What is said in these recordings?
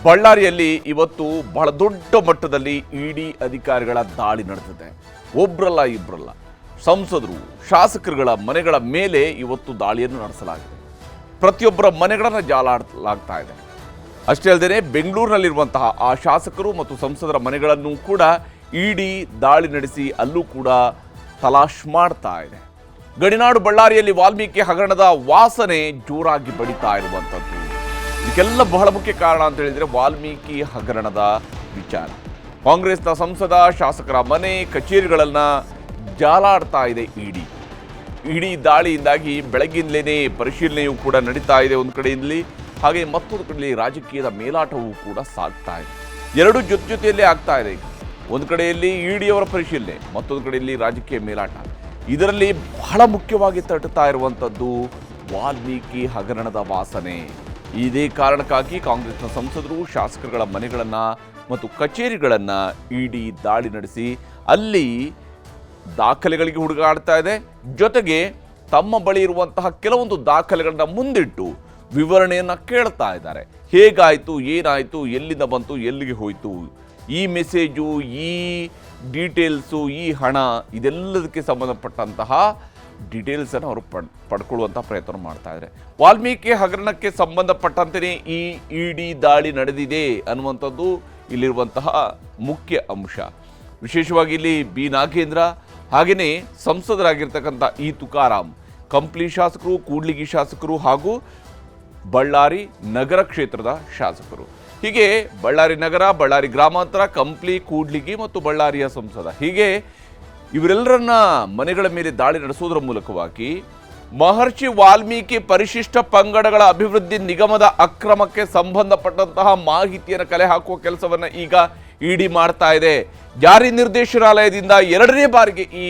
ಬಳ್ಳಾರಿಯಲ್ಲಿ ಇವತ್ತು ಬಹಳ ದೊಡ್ಡ ಮಟ್ಟದಲ್ಲಿ ಇಡಿ ಅಧಿಕಾರಿಗಳ ದಾಳಿ ನಡೆದಿದೆ. ಒಬ್ರಲ್ಲ ಇಬ್ರಲ್ಲ, ಸಂಸದರು ಶಾಸಕರುಗಳ ಮನೆಗಳ ಮೇಲೆ ಇವತ್ತು ದಾಳಿಯನ್ನು ನಡೆಸಲಾಗಿದೆ. ಪ್ರತಿಯೊಬ್ಬರ ಮನೆಗಳನ್ನು ಜಾಲಾಡಲಾಗ್ತಾ ಇದೆ. ಅಷ್ಟೇ ಅಲ್ಲದೆ ಬೆಂಗಳೂರಿನಲ್ಲಿರುವಂತಹ ಆ ಶಾಸಕರು ಮತ್ತು ಸಂಸದರ ಮನೆಗಳನ್ನು ಕೂಡ ಇಡಿ ದಾಳಿ ನಡೆಸಿ ಅಲ್ಲೂ ಕೂಡ ತಲಾಶ್ ಮಾಡ್ತಾ ಇದೆ. ಗಡಿನಾಡು ಬಳ್ಳಾರಿಯಲ್ಲಿ ವಾಲ್ಮೀಕಿ ಹಗರಣದ ವಾಸನೆ ಜೋರಾಗಿ ಬಡಿತಾ ಇರುವಂಥದ್ದು. ಇದಕ್ಕೆಲ್ಲ ಬಹಳ ಮುಖ್ಯ ಕಾರಣ ಅಂತ ಹೇಳಿದರೆ ವಾಲ್ಮೀಕಿ ಹಗರಣದ ವಿಚಾರ. ಕಾಂಗ್ರೆಸ್ನ ಸಂಸದ ಶಾಸಕರ ಮನೆ ಕಚೇರಿಗಳನ್ನು ಜಾಲಾಡ್ತಾ ಇದೆ ಇಡಿ ದಾಳಿಯಿಂದಾಗಿ ಬೆಳಗ್ಗಿನಲ್ಲೇ ಪರಿಶೀಲನೆಯೂ ಕೂಡ ನಡೀತಾ ಇದೆ ಒಂದು ಕಡೆಯಲ್ಲಿ. ಹಾಗೆ ಮತ್ತೊಂದು ಕಡೆಯಲ್ಲಿ ರಾಜಕೀಯದ ಮೇಲಾಟವೂ ಕೂಡ ಸಾಗ್ತಾ ಇದೆ. ಎರಡೂ ಜೊತೆಯಲ್ಲೇ ಆಗ್ತಾ ಇದೆ. ಒಂದು ಕಡೆಯಲ್ಲಿ ಇಡಿಯವರ ಪರಿಶೀಲನೆ, ಮತ್ತೊಂದು ಕಡೆಯಲ್ಲಿ ರಾಜಕೀಯ ಮೇಲಾಟ. ಇದರಲ್ಲಿ ಬಹಳ ಮುಖ್ಯವಾಗಿ ತಟ್ಟುತ್ತಾ ಇರುವಂಥದ್ದು ವಾಲ್ಮೀಕಿ ಹಗರಣದ ವಾಸನೆ. ಇದೇ ಕಾರಣಕ್ಕಾಗಿ ಕಾಂಗ್ರೆಸ್ನ ಸಂಸದರು ಶಾಸಕರುಗಳ ಮನೆಗಳನ್ನು ಮತ್ತು ಕಚೇರಿಗಳನ್ನು ಇಡಿ ದಾಳಿ ನಡೆಸಿ ಅಲ್ಲಿ ದಾಖಲೆಗಳಿಗೆ ಹುಡುಕಾಡ್ತಾ ಇದೆ. ಜೊತೆಗೆ ತಮ್ಮ ಬಳಿ ಇರುವಂತಹ ಕೆಲವೊಂದು ದಾಖಲೆಗಳನ್ನ ಮುಂದಿಟ್ಟು ವಿವರಣೆಯನ್ನು ಕೇಳ್ತಾ ಇದ್ದಾರೆ. ಹೇಗಾಯಿತು, ಏನಾಯಿತು, ಎಲ್ಲಿಂದ ಬಂತು, ಎಲ್ಲಿಗೆ ಹೋಯಿತು, ಈ ಮೆಸೇಜು, ಈ ಡೀಟೇಲ್ಸು, ಈ ಹಣ, ಇದೆಲ್ಲದಕ್ಕೆ ಸಂಬಂಧಪಟ್ಟಂತಹ ಡೀಟೇಲ್ಸನ್ನು ಅವರು ಪಡ್ಕೊಳ್ಳುವಂಥ ಪ್ರಯತ್ನ ಮಾಡ್ತಾ ಇದ್ದಾರೆ. ವಾಲ್ಮೀಕಿ ಹಗರಣಕ್ಕೆ ಸಂಬಂಧಪಟ್ಟಂತೆಯೇ ಈ ಇಡಿ ದಾಳಿ ನಡೆದಿದೆ ಅನ್ನುವಂಥದ್ದು ಇಲ್ಲಿರುವಂತಹ ಮುಖ್ಯ ಅಂಶ. ವಿಶೇಷವಾಗಿ ಇಲ್ಲಿ ಬಿ ನಾಗೇಂದ್ರ ಹಾಗೆಯೇ ಸಂಸದರಾಗಿರ್ತಕ್ಕಂಥ ಇ ತುಕಾರಾಮ್, ಕಂಪ್ಲಿ ಶಾಸಕರು, ಕೂಡ್ಲಿಗಿ ಶಾಸಕರು ಹಾಗೂ ಬಳ್ಳಾರಿ ನಗರ ಕ್ಷೇತ್ರದ ಶಾಸಕರು. ಹೀಗೆ ಬಳ್ಳಾರಿ ನಗರ, ಬಳ್ಳಾರಿ ಗ್ರಾಮಾಂತರ, ಕಂಪ್ಲಿ, ಕೂಡ್ಲಿಗಿ ಮತ್ತು ಬಳ್ಳಾರಿಯ ಸಂಸದ, ಹೀಗೆ ಇವರೆಲ್ಲರನ್ನ ಮನೆಗಳ ಮೇಲೆ ದಾಳಿ ನಡೆಸುವುದರ ಮೂಲಕವಾಗಿ ಮಹರ್ಷಿ ವಾಲ್ಮೀಕಿ ಪರಿಶಿಷ್ಟ ಪಂಗಡಗಳ ಅಭಿವೃದ್ಧಿ ನಿಗಮದ ಅಕ್ರಮಕ್ಕೆ ಸಂಬಂಧಪಟ್ಟಂತಹ ಮಾಹಿತಿಯನ್ನು ಕಲೆ ಹಾಕುವ ಕೆಲಸವನ್ನು ಈಗ ಇಡಿ ಮಾಡ್ತಾ ಇದೆ. ಜಾರಿ ನಿರ್ದೇಶನಾಲಯದಿಂದ ಎರಡನೇ ಬಾರಿಗೆ ಈ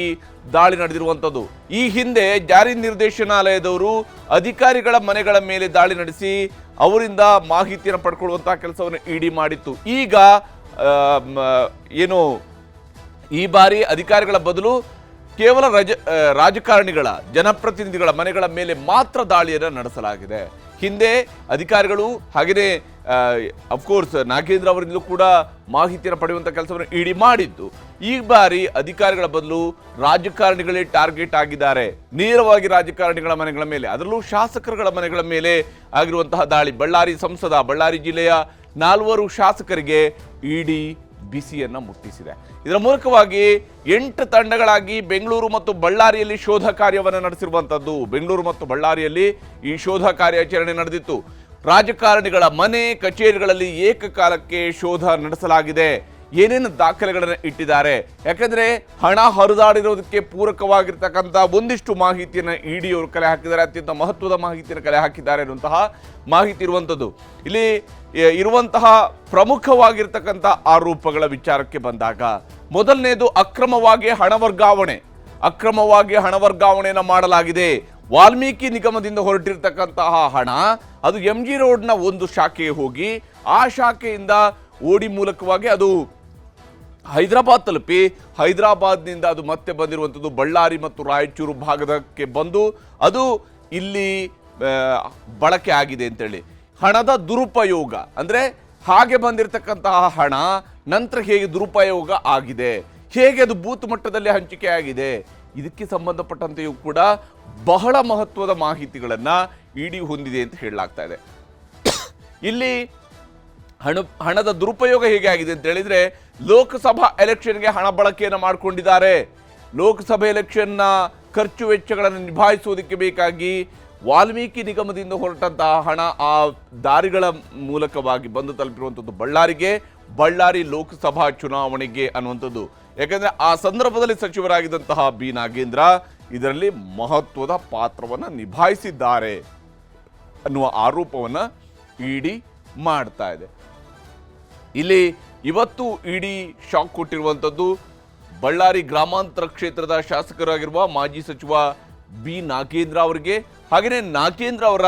ದಾಳಿ ನಡೆದಿರುವಂಥದ್ದು. ಈ ಹಿಂದೆ ಜಾರಿ ನಿರ್ದೇಶನಾಲಯದವರು ಅಧಿಕಾರಿಗಳ ಮನೆಗಳ ಮೇಲೆ ದಾಳಿ ನಡೆಸಿ ಅವರಿಂದ ಮಾಹಿತಿಯನ್ನು ಪಡ್ಕೊಳ್ಳುವಂತಹ ಕೆಲಸವನ್ನು ಇಡಿ ಮಾಡಿತ್ತು. ಈಗ ಏನು ಈ ಬಾರಿ ಅಧಿಕಾರಿಗಳ ಬದಲು ಕೇವಲ ರಾಜಕಾರಣಿಗಳ, ಜನಪ್ರತಿನಿಧಿಗಳ ಮನೆಗಳ ಮೇಲೆ ಮಾತ್ರ ದಾಳಿಯನ್ನು ನಡೆಸಲಾಗಿದೆ. ಹಿಂದೆ ಅಧಿಕಾರಿಗಳು ಹಾಗೆಯೇ ಅಫ್ಕೋರ್ಸ್ ನಾಗೇಂದ್ರ ಅವರಿಂದಲೂ ಕೂಡ ಮಾಹಿತಿಯನ್ನು ಪಡೆಯುವಂಥ ಕೆಲಸವನ್ನು ಇಡಿ ಮಾಡಿದ್ದು. ಈ ಬಾರಿ ಅಧಿಕಾರಿಗಳ ಬದಲು ರಾಜಕಾರಣಿಗಳೇ ಟಾರ್ಗೆಟ್ ಆಗಿದ್ದಾರೆ. ನೇರವಾಗಿ ರಾಜಕಾರಣಿಗಳ ಮನೆಗಳ ಮೇಲೆ, ಅದರಲ್ಲೂ ಶಾಸಕರುಗಳ ಮನೆಗಳ ಮೇಲೆ ಆಗಿರುವಂತಹ ದಾಳಿ. ಬಳ್ಳಾರಿ ಸಂಸದ, ಬಳ್ಳಾರಿ ಜಿಲ್ಲೆಯ 4 ಶಾಸಕರಿಗೆ ಇಡಿ ಬಿಸಿಯನ್ನು ಮುಟ್ಟಿಸಿದೆ. ಇದರ ಮೂಲಕವಾಗಿ 8 ತಂಡಗಳಾಗಿ ಬೆಂಗಳೂರು ಮತ್ತು ಬಳ್ಳಾರಿಯಲ್ಲಿ ಶೋಧ ಕಾರ್ಯವನ್ನು ನಡೆಸಿರುವಂಥದ್ದು. ಬೆಂಗಳೂರು ಮತ್ತು ಬಳ್ಳಾರಿಯಲ್ಲಿ ಈ ಶೋಧ ಕಾರ್ಯಾಚರಣೆ ನಡೆದಿತ್ತು. ರಾಜಕಾರಣಿಗಳ ಮನೆ ಕಚೇರಿಗಳಲ್ಲಿ ಏಕಕಾಲಕ್ಕೆ ಶೋಧ ನಡೆಸಲಾಗಿದೆ. ಏನೇನು ದಾಖಲೆಗಳನ್ನು ಇಟ್ಟಿದ್ದಾರೆ, ಯಾಕಂದ್ರೆ ಹಣ ಹರಿದಾಡಿರೋದಕ್ಕೆ ಪೂರಕವಾಗಿರ್ತಕ್ಕಂಥ ಒಂದಿಷ್ಟು ಮಾಹಿತಿಯನ್ನು ಇಡಿ ಅವರು ಕಲೆ ಹಾಕಿದ್ದಾರೆ. ಅತ್ಯಂತ ಮಹತ್ವದ ಮಾಹಿತಿಯನ್ನು ಕಲೆ ಹಾಕಿದ್ದಾರೆ ಅನ್ನುವಂತಹ ಮಾಹಿತಿ ಇರುವಂಥದ್ದು. ಇಲ್ಲಿ ಇರುವಂತಹ ಪ್ರಮುಖವಾಗಿರ್ತಕ್ಕಂಥ ಆರೋಪಗಳ ವಿಚಾರಕ್ಕೆ ಬಂದಾಗ ಮೊದಲನೇದು ಅಕ್ರಮವಾಗಿ ಹಣ ವರ್ಗಾವಣೆಯನ್ನು ಮಾಡಲಾಗಿದೆ. ವಾಲ್ಮೀಕಿ ನಿಗಮದಿಂದ ಹೊರಟಿರ್ತಕ್ಕಂತಹ ಹಣ ಅದು MG ರೋಡ್ನ ಒಂದು ಶಾಖೆಗೆ ಹೋಗಿ ಆ ಶಾಖೆಯಿಂದ ಓಡಿ ಮೂಲಕವಾಗಿ ಅದು ಹೈದರಾಬಾದ್ ತಲುಪಿ ಹೈದರಾಬಾದ್ನಿಂದ ಅದು ಮತ್ತೆ ಬಂದಿರುವಂಥದ್ದು ಬಳ್ಳಾರಿ ಮತ್ತು ರಾಯಚೂರು ಭಾಗದಕ್ಕೆ ಬಂದು ಅದು ಇಲ್ಲಿ ಬಳಕೆ ಆಗಿದೆ ಅಂತೇಳಿ. ಹಣದ ದುರುಪಯೋಗ ಅಂದರೆ ಹಾಗೆ ಬಂದಿರತಕ್ಕಂತಹ ಹಣ ನಂತರ ಹೇಗೆ ದುರುಪಯೋಗ ಆಗಿದೆ, ಹೇಗೆ ಅದು ಬೂತ್ ಮಟ್ಟದಲ್ಲಿ ಹಂಚಿಕೆ ಆಗಿದೆ, ಇದಕ್ಕೆ ಸಂಬಂಧಪಟ್ಟಂತೆಯೂ ಕೂಡ ಬಹಳ ಮಹತ್ವದ ಮಾಹಿತಿಗಳನ್ನು ಇಡಿ ಹೊಂದಿದೆ ಅಂತ ಹೇಳಲಾಗ್ತಾ ಇದೆ. ಇಲ್ಲಿ ಹಣದ ದುರುಪಯೋಗ ಹೇಗೆ ಆಗಿದೆ ಅಂತ ಹೇಳಿದ್ರೆ, ಲೋಕಸಭಾ ಎಲೆಕ್ಷನ್ಗೆ ಹಣ ಬಳಕೆಯನ್ನು ಮಾಡಿಕೊಂಡಿದ್ದಾರೆ. ಲೋಕಸಭೆ ಎಲೆಕ್ಷನ್ನ ಖರ್ಚು ವೆಚ್ಚಗಳನ್ನು ನಿಭಾಯಿಸುವುದಕ್ಕೆ ಬೇಕಾಗಿ ವಾಲ್ಮೀಕಿ ನಿಗಮದಿಂದ ಹೊರಟಂತಹ ಹಣ ಆ ದಾರಿಗಳ ಮೂಲಕವಾಗಿ ಬಂದು ತಲುಪಿರುವಂಥದ್ದು ಬಳ್ಳಾರಿ ಲೋಕಸಭಾ ಚುನಾವಣೆಗೆ ಅನ್ನುವಂಥದ್ದು. ಯಾಕಂದರೆ ಆ ಸಂದರ್ಭದಲ್ಲಿ ಸಚಿವರಾಗಿದ್ದಂತಹ ಬಿ ನಾಗೇಂದ್ರ ಇದರಲ್ಲಿ ಮಹತ್ವದ ಪಾತ್ರವನ್ನು ನಿಭಾಯಿಸಿದ್ದಾರೆ ಅನ್ನುವ ಆರೋಪವನ್ನು ಇಡಿ ಮಾಡ್ತಾ ಇದೆ. ಇಲ್ಲಿ ಇವತ್ತು ಇಡಿ ಶಾಕ್ ಕೊಟ್ಟಿರುವಂಥದ್ದು ಬಳ್ಳಾರಿ ಗ್ರಾಮಾಂತರ ಕ್ಷೇತ್ರದ ಶಾಸಕರಾಗಿರುವ ಮಾಜಿ ಸಚಿವ ಬಿ ನಾಗೇಂದ್ರ ಅವರಿಗೆ, ಹಾಗೆಯೇ ನಾಗೇಂದ್ರ ಅವರ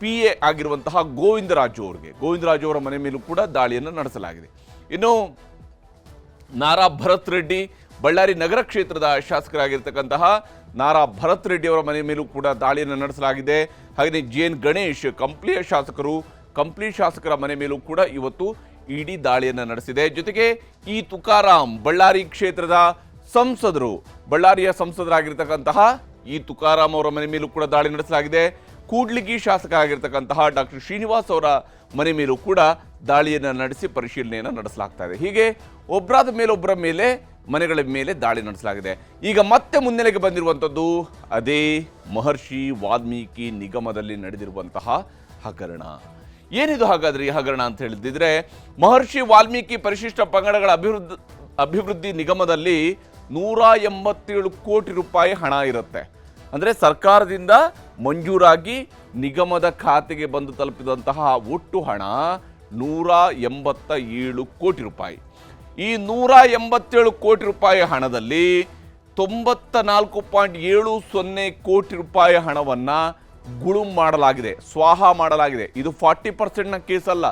PA ಆಗಿರುವಂತಹ ಗೋವಿಂದರಾಜು ಅವರ ಮನೆ ಮೇಲೂ ಕೂಡ ದಾಳಿಯನ್ನು ನಡೆಸಲಾಗಿದೆ. ಇನ್ನು ನಾರಾ ಭರತ್ ರೆಡ್ಡಿ, ಬಳ್ಳಾರಿ ನಗರ ಕ್ಷೇತ್ರದ ಶಾಸಕರಾಗಿರ್ತಕ್ಕಂತಹ ನಾರಾ ಭರತ್ ರೆಡ್ಡಿ ಅವರ ಮನೆ ಮೇಲೂ ಕೂಡ ದಾಳಿಯನ್ನು ನಡೆಸಲಾಗಿದೆ. ಹಾಗೆಯೇ JN ಗಣೇಶ್, ಕಂಪ್ಲಿಯ ಶಾಸಕರು, ಕಂಪ್ಲಿ ಶಾಸಕರ ಮನೆ ಮೇಲೂ ಕೂಡ ಇವತ್ತು ಇಡಿ ದಾಳಿಯನ್ನು ನಡೆಸಿದೆ. ಜೊತೆಗೆ ಈ ತುಕಾರಾಂ ಬಳ್ಳಾರಿ ಕ್ಷೇತ್ರದ ಸಂಸದರು, ಬಳ್ಳಾರಿಯ ಸಂಸದರಾಗಿರ್ತಕ್ಕಂತಹ ಈ ತುಕಾರಾಂ ಅವರ ಮನೆ ಮೇಲೂ ಕೂಡ ದಾಳಿ ನಡೆಸಲಾಗಿದೆ. ಕೂಡ್ಲಿಗಿ ಶಾಸಕ ಆಗಿರ್ತಕ್ಕಂತಹ ಡಾಕ್ಟರ್ ಶ್ರೀನಿವಾಸ್ ಅವರ ಮನೆ ಮೇಲೂ ಕೂಡ ದಾಳಿಯನ್ನು ನಡೆಸಿ ಪರಿಶೀಲನೆಯನ್ನು ನಡೆಸಲಾಗ್ತಾ ಇದೆ. ಹೀಗೆ ಒಬ್ಬರಾದ ಮೇಲೊಬ್ಬರ ಮೇಲೆ ಮನೆಗಳ ಮೇಲೆ ದಾಳಿ ನಡೆಸಲಾಗಿದೆ. ಈಗ ಮತ್ತೆ ಮುನ್ನೆಲೆಗೆ ಬಂದಿರುವಂಥದ್ದು ಅದೇ ಮಹರ್ಷಿ ವಾಲ್ಮೀಕಿ ನಿಗಮದಲ್ಲಿ ನಡೆದಿರುವಂತಹ ಹಗರಣ. ಏನಿದು ಹಾಗಾದ್ರೆ ಈ ಹಗರಣ ಅಂತ ಹೇಳಿದ್ರೆ, ಮಹರ್ಷಿ ವಾಲ್ಮೀಕಿ ಪರಿಶಿಷ್ಟ ಪಂಗಡಗಳ ಅಭಿವೃದ್ಧಿ ನಿಗಮದಲ್ಲಿ 187 ಕೋಟಿ ರೂಪಾಯಿ ಹಣ ಇರುತ್ತೆ. ಅಂದರೆ ಸರ್ಕಾರದಿಂದ ಮಂಜೂರಾಗಿ ನಿಗಮದ ಖಾತೆಗೆ ಬಂದು ತಲುಪಿದಂತಹ ಒಟ್ಟು ಹಣ 187 ಕೋಟಿ ರೂಪಾಯಿ. ಈ 187 ಕೋಟಿ ರೂಪಾಯಿ ಹಣದಲ್ಲಿ 94.70 ಕೋಟಿ ರೂಪಾಯಿ ಹಣವನ್ನು ಗುಳುಂ ಮಾಡಲಾಗಿದೆ, ಸ್ವಾಹ ಮಾಡಲಾಗಿದೆ. ಇದು 40%ನ ಕೇಸ್ ಅಲ್ಲ,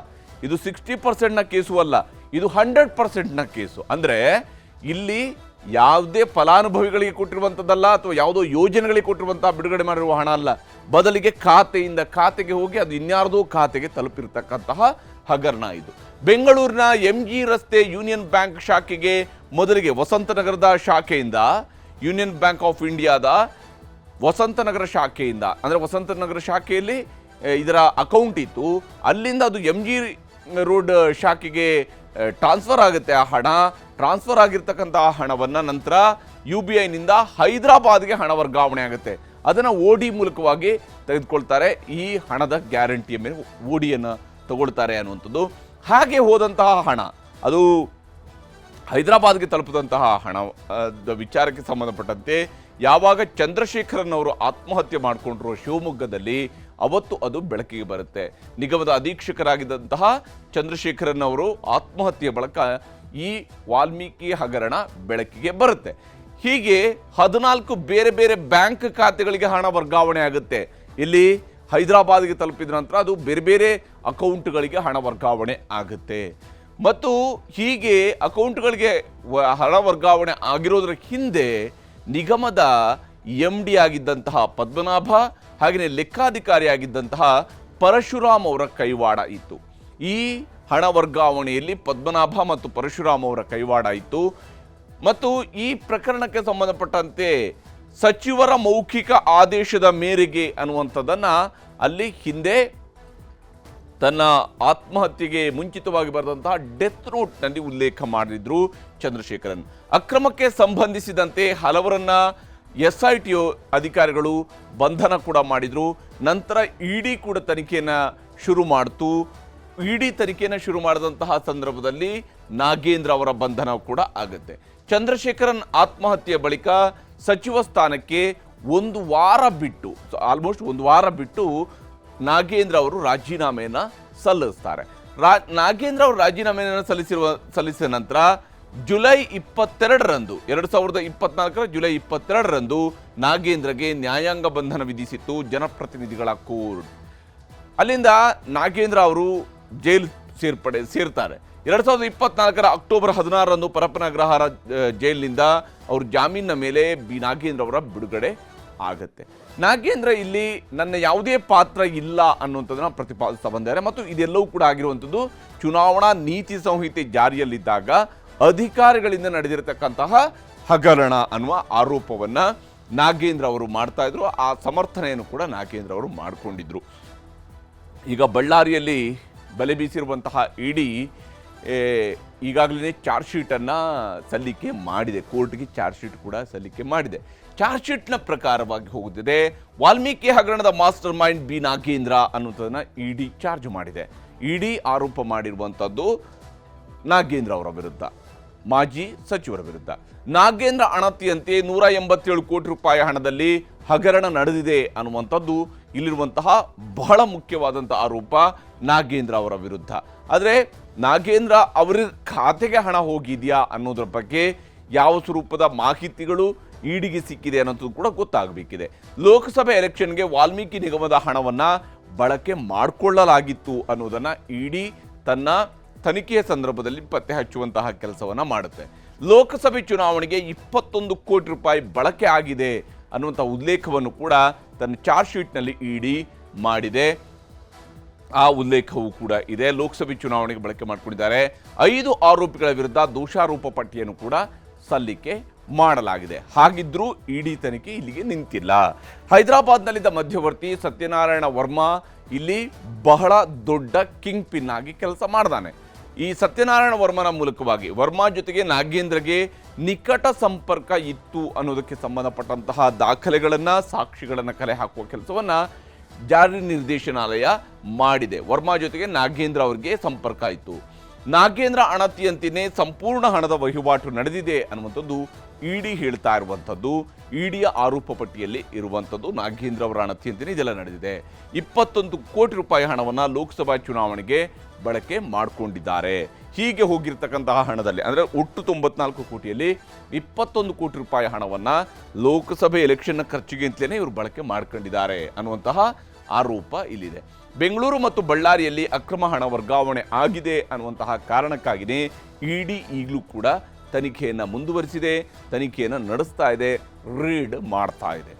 ಇದು 60%ನ ಕೇಸು ಅಲ್ಲ, ಇದು 100%ನ ಕೇಸು. ಅಂದರೆ ಇಲ್ಲಿ ಯಾವುದೇ ಫಲಾನುಭವಿಗಳಿಗೆ ಕೊಟ್ಟಿರುವಂಥದ್ದಲ್ಲ, ಅಥವಾ ಯಾವುದೋ ಯೋಜನೆಗಳಿಗೆ ಕೊಟ್ಟಿರುವಂತಹ ಬಿಡುಗಡೆ ಮಾಡಿರುವ ಹಣ ಅಲ್ಲ, ಬದಲಿಗೆ ಖಾತೆಯಿಂದ ಖಾತೆಗೆ ಹೋಗಿ ಅದು ಇನ್ಯಾರ್ದೋ ಖಾತೆಗೆ ತಲುಪಿರ್ತಕ್ಕಂತಹ ಹಗರಣ ಇದು. ಬೆಂಗಳೂರಿನ MG ರಸ್ತೆ ಯೂನಿಯನ್ ಬ್ಯಾಂಕ್ ಶಾಖೆಗೆ ಮೊದಲಿಗೆ ವಸಂತನಗರದ ಶಾಖೆಯಿಂದ, ಯೂನಿಯನ್ ಬ್ಯಾಂಕ್ ಆಫ್ ಇಂಡಿಯಾದ ವಸಂತನಗರ ಶಾಖೆಯಿಂದ, ಅಂದರೆ ವಸಂತನಗರ ಶಾಖೆಯಲ್ಲಿ ಇದರ ಅಕೌಂಟ್ ಇತ್ತು, ಅಲ್ಲಿಂದ ಅದು MG ರೋಡ್ ಶಾಖೆಗೆ ಟ್ರಾನ್ಸ್ಫರ್ ಆಗುತ್ತೆ. ಆ ಹಣ ಟ್ರಾನ್ಸ್ಫರ್ ಆಗಿರ್ತಕ್ಕಂತಹ ಹಣವನ್ನು ನಂತರ UBIನಿಂದ ಹೈದರಾಬಾದ್ಗೆ ಹಣ ವರ್ಗಾವಣೆ ಆಗುತ್ತೆ. ಅದನ್ನು OD ಮೂಲಕವಾಗಿ ತೆಗೆದುಕೊಳ್ತಾರೆ. ಈ ಹಣದ ಗ್ಯಾರಂಟಿಯ ಮೇಲೆ ODಯನ್ನು ತಗೊಳ್ತಾರೆ ಅನ್ನುವಂಥದ್ದು. ಹಾಗೆ ಹೋದಂತಹ ಹಣ ಅದು ಹೈದರಾಬಾದ್ಗೆ ತಲುಪಿದಂತಹ ಹಣದ ವಿಚಾರಕ್ಕೆ ಸಂಬಂಧಪಟ್ಟಂತೆ ಯಾವಾಗ ಚಂದ್ರಶೇಖರನ್ ಅವರು ಆತ್ಮಹತ್ಯೆ ಮಾಡಿಕೊಂಡ್ರು ಶಿವಮೊಗ್ಗದಲ್ಲಿ, ಅವತ್ತು ಅದು ಬೆಳಕಿಗೆ ಬರುತ್ತೆ. ನಿಗಮದ ಅಧೀಕ್ಷಕರಾಗಿದ್ದಂತಹ ಚಂದ್ರಶೇಖರನ್ ಅವರು ಆತ್ಮಹತ್ಯೆ ಬಳಿಕ ಈ ವಾಲ್ಮೀಕಿ ಹಗರಣ ಬೆಳಕಿಗೆ ಬರುತ್ತೆ. ಹೀಗೆ 14 ಬೇರೆ ಬೇರೆ ಬ್ಯಾಂಕ್ ಖಾತೆಗಳಿಗೆ ಹಣ ವರ್ಗಾವಣೆ ಆಗುತ್ತೆ. ಇಲ್ಲಿ ಹೈದರಾಬಾದ್ಗೆ ತಲುಪಿದ ನಂತರ ಅದು ಬೇರೆ ಬೇರೆ ಅಕೌಂಟ್ಗಳಿಗೆ ಹಣ ವರ್ಗಾವಣೆ ಆಗುತ್ತೆ. ಮತ್ತು ಹೀಗೆ ಅಕೌಂಟ್ಗಳಿಗೆ ಹಣ ವರ್ಗಾವಣೆ ಆಗಿರೋದ್ರ ಹಿಂದೆ ನಿಗಮದ MD ಆಗಿದ್ದಂತಹ ಪದ್ಮನಾಭ, ಹಾಗೆಯೇ ಲೆಕ್ಕಾಧಿಕಾರಿಯಾಗಿದ್ದಂತಹ ಪರಶುರಾಮ್ ಅವರ ಕೈವಾಡ ಇತ್ತು. ಈ ಹಣ ವರ್ಗಾವಣೆಯಲ್ಲಿ ಪದ್ಮನಾಭ ಮತ್ತು ಪರಶುರಾಮ್ ಅವರ ಕೈವಾಡ ಇತ್ತು. ಮತ್ತು ಈ ಪ್ರಕರಣಕ್ಕೆ ಸಂಬಂಧಪಟ್ಟಂತೆ ಸಚಿವರ ಮೌಖಿಕ ಆದೇಶದ ಮೇರೆಗೆ ಅನ್ನುವಂಥದ್ದನ್ನು ಅಲ್ಲಿ ಹಿಂದೆ ತನ್ನ ಆತ್ಮಹತ್ಯೆಗೆ ಮುಂಚಿತವಾಗಿ ಬರೆದಂತಹ ಡೆತ್ ನೋಟ್ನಲ್ಲಿ ಉಲ್ಲೇಖ ಮಾಡಿದ್ರು ಚಂದ್ರಶೇಖರನ್. ಅಕ್ರಮಕ್ಕೆ ಸಂಬಂಧಿಸಿದಂತೆ ಹಲವರನ್ನ SIT ಅಧಿಕಾರಿಗಳು ಬಂಧನ ಕೂಡ ಮಾಡಿದ್ರು. ನಂತರ ED ಕೂಡ ತನಿಖೆಯನ್ನು ಶುರು ಮಾಡಿತು. ED ತನಿಖೆಯನ್ನು ಶುರು ಮಾಡಿದಂತಹ ಸಂದರ್ಭದಲ್ಲಿ ನಾಗೇಂದ್ರ ಅವರ ಬಂಧನ ಕೂಡ ಆಗುತ್ತೆ. ಚಂದ್ರಶೇಖರನ್ ಆತ್ಮಹತ್ಯೆಯ ಬಳಿಕ ಸಚಿವ ಸ್ಥಾನಕ್ಕೆ ಆಲ್ಮೋಸ್ಟ್ ಒಂದು ವಾರ ಬಿಟ್ಟು ನಾಗೇಂದ್ರ ಅವರು ರಾಜೀನಾಮೆಯನ್ನು ಸಲ್ಲಿಸ್ತಾರೆ. ನಾಗೇಂದ್ರ ಅವರು ರಾಜೀನಾಮೆಯನ್ನು ಸಲ್ಲಿಸಿದ ನಂತರ ಜುಲೈ 22ರಂದು 2024 ಜುಲೈ 22ರಂದು ನಾಗೇಂದ್ರಗೆ ನ್ಯಾಯಾಂಗ ಬಂಧನ ವಿಧಿಸಿತ್ತು ಜನಪ್ರತಿನಿಧಿಗಳ ಕೋರ್ಟ್. ಅಲ್ಲಿಂದ ನಾಗೇಂದ್ರ ಅವರು ಜೈಲು ಸೇರ್ತಾರೆ. 2024 ಅಕ್ಟೋಬರ್ 16ರಂದು ಪರಪ್ಪನ ಅಗ್ರಹಾರ ಜೈಲಿನಿಂದ ಅವರು ಜಾಮೀನಿನ ಮೇಲೆ ನಾಗೇಂದ್ರ ಅವರ ಬಿಡುಗಡೆ ಆಗುತ್ತೆ. ನಾಗೇಂದ್ರ ಇಲ್ಲಿ ನನ್ನ ಯಾವುದೇ ಪಾತ್ರ ಇಲ್ಲ ಅನ್ನುವಂಥದ್ದನ್ನು ಪ್ರತಿಪಾದಿಸ್ತಾ ಬಂದಿದ್ದಾರೆ. ಮತ್ತು ಇದೆಲ್ಲವೂ ಕೂಡ ಆಗಿರುವಂಥದ್ದು ಚುನಾವಣಾ ನೀತಿ ಸಂಹಿತೆ ಜಾರಿಯಲ್ಲಿದ್ದಾಗ ಅಧಿಕಾರಿಗಳಿಂದ ನಡೆದಿರತಕ್ಕಂತಹ ಹಗರಣ ಅನ್ನುವ ಆರೋಪವನ್ನು ನಾಗೇಂದ್ರ ಅವರು ಮಾಡ್ತಾ ಇದ್ರು. ಆ ಸಮರ್ಥನೆಯನ್ನು ಕೂಡ ನಾಗೇಂದ್ರ ಅವರು ಮಾಡಿಕೊಂಡಿದ್ರು. ಈಗ ಬಳ್ಳಾರಿಯಲ್ಲಿ ಬಲೆ ಬೀಸಿರುವಂತಹ ED ಈಗಾಗಲೇ ಚಾರ್ಜ್ ಶೀಟನ್ನು ಸಲ್ಲಿಕೆ ಮಾಡಿದೆ, ಕೋರ್ಟ್ಗೆ ಚಾರ್ಜ್ ಶೀಟ್ ಕೂಡ ಸಲ್ಲಿಕೆ ಮಾಡಿದೆ. ಚಾರ್ಜ್ ಶೀಟ್ನ ಪ್ರಕಾರವಾಗಿ ಹೋಗುತ್ತಿದೆ ವಾಲ್ಮೀಕಿ ಹಗರಣದ ಮಾಸ್ಟರ್ ಮೈಂಡ್ ನಾಗೇಂದ್ರ ಅನ್ನುವಂಥದ್ದನ್ನು ED ಚಾರ್ಜ್ ಮಾಡಿದೆ. ED ಆರೋಪ ಮಾಡಿರುವಂಥದ್ದು ನಾಗೇಂದ್ರ ಅವರ ವಿರುದ್ಧ, ಮಾಜಿ ಸಚಿವರ ವಿರುದ್ಧ. ನಾಗೇಂದ್ರ ಅಣತಿಯಂತೆ 187 ಕೋಟಿ ರೂಪಾಯಿ ಹಣದಲ್ಲಿ ಹಗರಣ ನಡೆದಿದೆ ಅನ್ನುವಂಥದ್ದು ಇಲ್ಲಿರುವಂತಹ ಬಹಳ ಮುಖ್ಯವಾದಂಥ ಆರೋಪ ನಾಗೇಂದ್ರ ಅವರ ವಿರುದ್ಧ. ಆದರೆ ನಾಗೇಂದ್ರ ಅವರ ಖಾತೆಗೆ ಹಣ ಹೋಗಿದೆಯಾ ಅನ್ನೋದ್ರ ಬಗ್ಗೆ ಯಾವ ಸ್ವರೂಪದ ಮಾಹಿತಿಗಳು EDಗೆ ಸಿಕ್ಕಿದೆ ಅನ್ನೋದು ಕೂಡ ಗೊತ್ತಾಗಬೇಕಿದೆ. ಲೋಕಸಭೆ ಎಲೆಕ್ಷನ್ಗೆ ವಾಲ್ಮೀಕಿ ನಿಗಮದ ಹಣವನ್ನು ಬಳಕೆ ಮಾಡಿಕೊಳ್ಳಲಾಗಿತ್ತು ಅನ್ನೋದನ್ನು ED ತನ್ನ ತನಿಖೆಯ ಸಂದರ್ಭದಲ್ಲಿ ಪತ್ತೆ ಹಚ್ಚುವಂತಹ ಕೆಲಸವನ್ನು ಮಾಡುತ್ತೆ. ಲೋಕಸಭೆ ಚುನಾವಣೆಗೆ 21 ಕೋಟಿ ರೂಪಾಯಿ ಬಳಕೆ ಆಗಿದೆ ಅನ್ನುವಂಥ ಉಲ್ಲೇಖವನ್ನು ಕೂಡ ತನ್ನ ಚಾರ್ಜ್ ಶೀಟ್ನಲ್ಲಿ ED ಮಾಡಿದೆ. ಆ ಉಲ್ಲೇಖವೂ ಕೂಡ ಇದೆ. ಲೋಕಸಭೆ ಚುನಾವಣೆಗೆ ಬಳಕೆ ಮಾಡಿಕೊಂಡಿದ್ದಾರೆ. 5 ಆರೋಪಿಗಳ ವಿರುದ್ಧ ದೋಷಾರೋಪ ಪಟ್ಟಿಯನ್ನು ಕೂಡ ಸಲ್ಲಿಕೆ ಮಾಡಲಾಗಿದೆ. ಹಾಗಿದ್ರೂ ಇಡಿ ತನಿಖೆ ಇಲ್ಲಿಗೆ ನಿಂತಿಲ್ಲ. ಹೈದರಾಬಾದ್ನಲ್ಲಿದ್ದ ಮಧ್ಯವರ್ತಿ ಸತ್ಯನಾರಾಯಣ ವರ್ಮಾ ಇಲ್ಲಿ ಬಹಳ ದೊಡ್ಡ ಕಿಂಗ್ ಪಿನ್ ಆಗಿ ಕೆಲಸ ಮಾಡ್ದಾನೆ. ಈ ಸತ್ಯನಾರಾಯಣ ವರ್ಮನ ಮೂಲಕವಾಗಿ ವರ್ಮಾ ಜೊತೆಗೆ ನಾಗೇಂದ್ರಗೆ ನಿಕಟ ಸಂಪರ್ಕ ಇತ್ತು ಅನ್ನೋದಕ್ಕೆ ಸಂಬಂಧಪಟ್ಟಂತಹ ದಾಖಲೆಗಳನ್ನು, ಸಾಕ್ಷಿಗಳನ್ನು ಕಲೆ ಹಾಕುವ ಕೆಲಸವನ್ನು ಜಾರಿ ನಿರ್ದೇಶನಾಲಯ ಮಾಡಿದೆ. ವರ್ಮಾ ಜೊತೆಗೆ ನಾಗೇಂದ್ರ ಅವರಿಗೆ ಸಂಪರ್ಕ ಇತ್ತು. ನಾಗೇಂದ್ರ ಅಣತಿಯಂತೆಯೇ ಸಂಪೂರ್ಣ ಹಣದ ವಹಿವಾಟು ನಡೆದಿದೆ ಅನ್ನುವಂಥದ್ದು ಇಡಿ ಹೇಳ್ತಾ ಇರುವಂಥದ್ದು. ಇಡಿಯ ಆರೋಪ ಪಟ್ಟಿಯಲ್ಲಿ ಇರುವಂಥದ್ದು ನಾಗೇಂದ್ರ ಅವರ ಅಣತಿಯಂತೆಯೇ ಇದೆಲ್ಲ ನಡೆದಿದೆ. 21 ಕೋಟಿ ರೂಪಾಯಿ ಹಣವನ್ನು ಲೋಕಸಭಾ ಚುನಾವಣೆಗೆ ಬಳಕೆ ಮಾಡಿಕೊಂಡಿದ್ದಾರೆ. ಹೀಗೆ ಹೋಗಿರ್ತಕ್ಕಂತಹ ಹಣದಲ್ಲಿ ಅಂದರೆ ಒಟ್ಟು 94 ಕೋಟಿಯಲ್ಲಿ 21 ಕೋಟಿ ರೂಪಾಯಿ ಹಣವನ್ನು ಲೋಕಸಭೆ ಎಲೆಕ್ಷನ್ನ ಖರ್ಚಿಗೆ ಅಂತಲೇ ಇವರು ಬಳಕೆ ಮಾಡ್ಕೊಂಡಿದ್ದಾರೆ ಅನ್ನುವಂತಹ ಆರೋಪ ಇಲ್ಲಿದೆ. ಬೆಂಗಳೂರು ಮತ್ತು ಬಳ್ಳಾರಿಯಲ್ಲಿ ಅಕ್ರಮ ಹಣ ವರ್ಗಾವಣೆ ಆಗಿದೆ ಅನ್ನುವಂತಹ ಕಾರಣಕ್ಕಾಗಿಯೇ ಇಡಿ ಈಗಲೂ ಕೂಡ ತನಿಖೆಯನ್ನು ಮುಂದುವರಿಸಿದೆ, ತನಿಖೆಯನ್ನು ನಡೆಸ್ತಾ ಇದೆ, ರೀಡ್ ಮಾಡ್ತಾ ಇದೆ.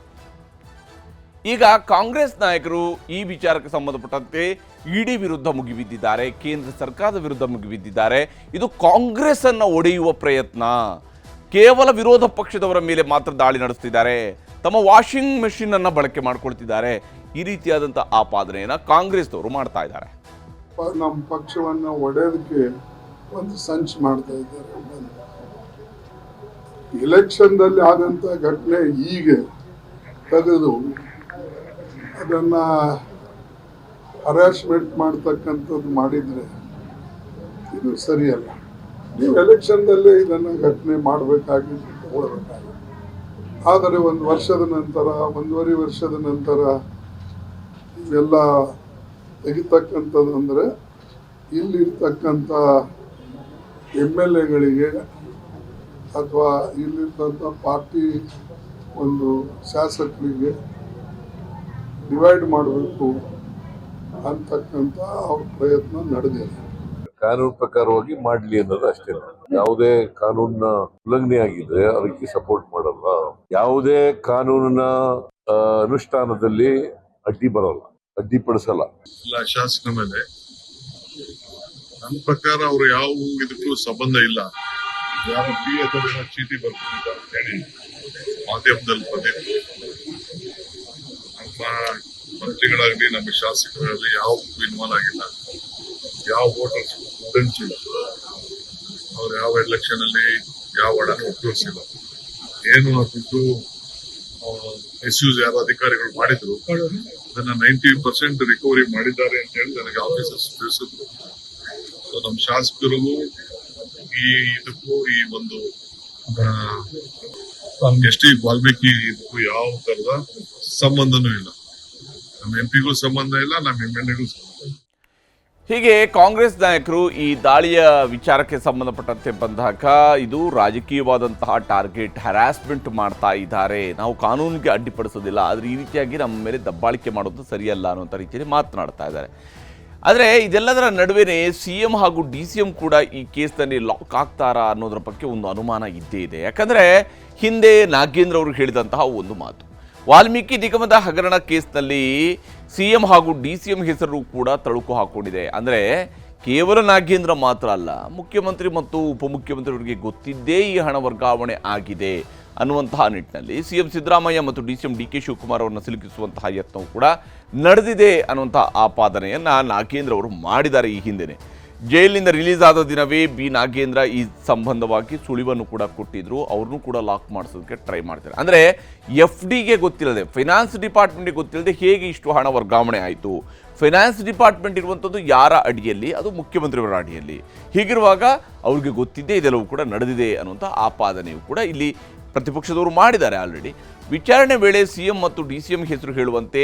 ಈಗ ಕಾಂಗ್ರೆಸ್ ನಾಯಕರು ಈ ವಿಚಾರಕ್ಕೆ ಸಂಬಂಧಪಟ್ಟಂತೆ ಇಡಿ ವಿರುದ್ಧ ಮುಗಿಬಿದ್ದಿದ್ದಾರೆ, ಕೇಂದ್ರ ಸರ್ಕಾರದ ವಿರುದ್ಧ ಮುಗಿಬಿದ್ದಿದ್ದಾರೆ. ಇದು ಕಾಂಗ್ರೆಸ್ ಅನ್ನು ಒಡೆಯುವ ಪ್ರಯತ್ನ, ಕೇವಲ ವಿರೋಧ ಪಕ್ಷದವರ ಮೇಲೆ ಮಾತ್ರ ದಾಳಿ ನಡೆಸ್ತಿದ್ದಾರೆ, ತಮ್ಮ ವಾಷಿಂಗ್ ಮೆಷಿನ್ ಅನ್ನು ಬಳಕೆ ಮಾಡ್ಕೊಳ್ತಿದ್ದಾರೆ. ಈ ರೀತಿಯಾದಂಥ ಆಪಾದನೆಯನ್ನು ಕಾಂಗ್ರೆಸ್ದವರು ಮಾಡ್ತಾ ಇದ್ದಾರೆ. ನಮ್ಮ ಪಕ್ಷವನ್ನು ಒಡೆಯೋದಕ್ಕೆ ಒಂದು ಸಂಚು ಮಾಡ್ತಾ ಇದ್ದಾರೆ. ಎಲೆಕ್ಷನ್ದಲ್ಲಿ ಆದಂಥ ಘಟನೆ ಈಗ ತೆಗೆದು ಅದನ್ನ ಹರಾಸ್ಮೆಂಟ್ ಮಾಡ್ತಕ್ಕಂಥದ್ದು ಮಾಡಿದ್ರೆ ಇದು ಸರಿಯಲ್ಲ. ನೀವು ಎಲೆಕ್ಷನ್ದಲ್ಲೇ ಇದನ್ನು ಘಟನೆ ಮಾಡಬೇಕಾಗಿದ್ದು ತಗೊಳ್ಬೇಕಾಗಿತ್ತು. ಆದರೆ 1 ವರ್ಷದ ನಂತರ, 1.5 ವರ್ಷದ ನಂತರ ಇವೆಲ್ಲ ತೆಗಿತಕ್ಕಂಥದ್ದು ಅಂದರೆ ಇಲ್ಲಿರ್ತಕ್ಕಂಥ MLAಗಳಿಗೆ ಅಥವಾ ಇಲ್ಲಿರ್ತಂಥ ಪಾರ್ಟಿ ಒಂದು ಶಾಸಕರಿಗೆ ಡಿವೈಡ್ ಮಾಡಬೇಕು ಅಂತಕ್ಕಂಥ ಅವ್ರ ಪ್ರಯತ್ನ ನಡೆದಿದೆ. ಕಾನೂನು ಪ್ರಕಾರವಾಗಿ ಮಾಡಲಿ ಅನ್ನೋದು ಅಷ್ಟೇ. ಯಾವುದೇ ಕಾನೂನಿನ ಉಲ್ಲಂಘನೆ ಆಗಿದ್ರೆ ಅದಕ್ಕೆ ಸಪೋರ್ಟ್ ಮಾಡಲ್ಲ. ಯಾವುದೇ ಕಾನೂನಿನ ಅನುಷ್ಠಾನದಲ್ಲಿ ಅಡ್ಡಿ ಬರಲ್ಲ, ಅಡ್ಡಿಪಡಿಸಲ್ಲ. ಎಲ್ಲ ಶಾಸಕರ ಮೇಲೆ ನನ್ನ ಪ್ರಕಾರ ಅವರು ಯಾವ ಇದಕ್ಕೂ ಸಂಬಂಧ ಇಲ್ಲ. ಯಾರ ಚೀಟಿ ಬರ್ತಿದ್ದಾರೆ ಅಂತ ಹೇಳಿ ಮಾಧ್ಯಮದಲ್ಲಿ ಬಂದಿತ್ತು. ನಮ್ಮ ಮಂತ್ರಿಗಳಾಗಲಿ ನಮ್ಮ ಶಾಸಕರಲ್ಲಿ ಯಾವ ಇನ್ವಾಲ್ವ್ ಆಗಿಲ್ಲ, ಯಾವ ವೋಟರ್ಸ್ ಇಲ್ಲ, ಅವ್ರು ಯಾವ ಎಲೆಕ್ಷನ್ ಅಲ್ಲಿ ಯಾವ ಹಣನ ಉಪಯೋಗಿಸಿಲ್ಲ. ಏನು ದುಡ್ಡು ಮಿಸ್ಯೂಸ್ ಯಾರು ಅಧಿಕಾರಿಗಳು ಮಾಡಿದ್ರು ಅದನ್ನ 90% ರಿಕವರಿ ಮಾಡಿದ್ದಾರೆ ಅಂತ ಹೇಳಿ ನನಗೆ ಆಫೀಸರ್ಸ್ ತಿಳಿಸಿದ್ರು. ನಮ್ಮ ಶಾಸಕರಿಗೂ ಈ ಇದಕ್ಕೂ ಈ ಒಂದು ಎಸ್ ಟಿ ವಾಲ್ಮೀಕಿ ಇದಕ್ಕೂ ಯಾವ ತರದ ಸಂಬಂಧನೂ ಇಲ್ಲ. ನಮ್ಮ ಎಂಪಿಗೂ ಸಂಬಂಧ ಇಲ್ಲ, ನಮ್ಮ MLAಗೂ ಸಂಬಂಧ ಇಲ್ಲ. ಹೀಗೆ ಕಾಂಗ್ರೆಸ್ ನಾಯಕರು ಈ ದಾಳಿಯ ವಿಚಾರಕ್ಕೆ ಸಂಬಂಧಪಟ್ಟಂತೆ ಬಂದಾಗ ಇದು ರಾಜಕೀಯವಾದಂತಹ ಟಾರ್ಗೆಟ್, ಹ್ಯಾರಾಸ್ಮೆಂಟ್ ಮಾಡ್ತಾ ಇದ್ದಾರೆ, ನಾವು ಕಾನೂನಿಗೆ ಅಡ್ಡಿಪಡಿಸೋದಿಲ್ಲ, ಆದರೆ ಈ ರೀತಿಯಾಗಿ ನಮ್ಮ ಮೇಲೆ ದಬ್ಬಾಳಿಕೆ ಮಾಡೋದು ಸರಿಯಲ್ಲ ಅನ್ನುವಂಥ ರೀತಿಯಲ್ಲಿ ಮಾತನಾಡ್ತಾ ಇದ್ದಾರೆ. ಆದರೆ ಇದೆಲ್ಲದರ ನಡುವೆ CM ಹಾಗೂ DCM ಕೂಡ ಈ ಕೇಸ್ನಲ್ಲಿ ಲಾಕ್ ಆಗ್ತಾರಾ ಅನ್ನೋದ್ರ ಬಗ್ಗೆ ಒಂದು ಅನುಮಾನ ಇದ್ದೇ ಇದೆ. ಯಾಕಂದರೆ ಹಿಂದೆ ನಾಗೇಂದ್ರ ಅವರು ಹೇಳಿದಂತಹ ಒಂದು ಮಾತು, ವಾಲ್ಮೀಕಿ ನಿಗಮದ ಹಗರಣ ಕೇಸ್ನಲ್ಲಿ CM ಹಾಗೂ DCM ಹೆಸರು ಕೂಡ ತಳುಕು ಹಾಕೊಂಡಿದೆ. ಅಂದರೆ ಕೇವಲ ನಾಗೇಂದ್ರ ಮಾತ್ರ ಅಲ್ಲ, ಮುಖ್ಯಮಂತ್ರಿ ಮತ್ತು ಉಪಮುಖ್ಯಮಂತ್ರಿಯವರಿಗೆ ಗೊತ್ತಿದ್ದೇ ಈ ಹಣ ವರ್ಗಾವಣೆ ಆಗಿದೆ ಅನ್ನುವಂತಹ ನಿಟ್ಟಿನಲ್ಲಿ CM ಸಿದ್ದರಾಮಯ್ಯ ಮತ್ತು DCM DK ಶಿವಕುಮಾರ್ ಅವರನ್ನು ಸಿಲುಕಿಸುವಂತಹ ಯತ್ನವು ಕೂಡ ನಡೆದಿದೆ ಅನ್ನುವಂಥ ಆಪಾದನೆಯನ್ನು ನಾಗೇಂದ್ರ ಅವರು ಮಾಡಿದ್ದಾರೆ. ಈ ಹಿಂದೆಯೇ ಜೈಲಿನಿಂದ ರಿಲೀಸ್ ಆದ ದಿನವೇ ನಾಗೇಂದ್ರ ಈ ಸಂಬಂಧವಾಗಿ ಸುಳಿವನ್ನು ಕೂಡ ಕೊಟ್ಟಿದ್ರು. ಅವ್ರನ್ನೂ ಕೂಡ ಲಾಕ್ ಮಾಡಿಸೋದಕ್ಕೆ ಟ್ರೈ ಮಾಡ್ತಾರೆ. ಅಂದರೆ FDಗೆ ಗೊತ್ತಿಲ್ಲದೆ, ಫೈನಾನ್ಸ್ ಡಿಪಾರ್ಟ್ಮೆಂಟ್ಗೆ ಗೊತ್ತಿಲ್ಲದೆ ಹೇಗೆ ಇಷ್ಟು ಹಣ ವರ್ಗಾವಣೆ ಆಯಿತು? ಫೈನಾನ್ಸ್ ಡಿಪಾರ್ಟ್ಮೆಂಟ್ ಇರುವಂಥದ್ದು ಯಾರ ಅಡಿಯಲ್ಲಿ? ಅದು ಮುಖ್ಯಮಂತ್ರಿಯವರ ಅಡಿಯಲ್ಲಿ. ಹೀಗಿರುವಾಗ ಅವ್ರಿಗೆ ಗೊತ್ತಿದ್ದೇ ಇದೆಲ್ಲವೂ ಕೂಡ ನಡೆದಿದೆ ಅನ್ನುವಂಥ ಆಪಾದನೆಯು ಕೂಡ ಇಲ್ಲಿ ಪ್ರತಿಪಕ್ಷದವರು ಮಾಡಿದ್ದಾರೆ. ಆಲ್ರೆಡಿ ವಿಚಾರಣೆ ವೇಳೆ CM ಮತ್ತು DCM ಹೆಸರು ಹೇಳುವಂತೆ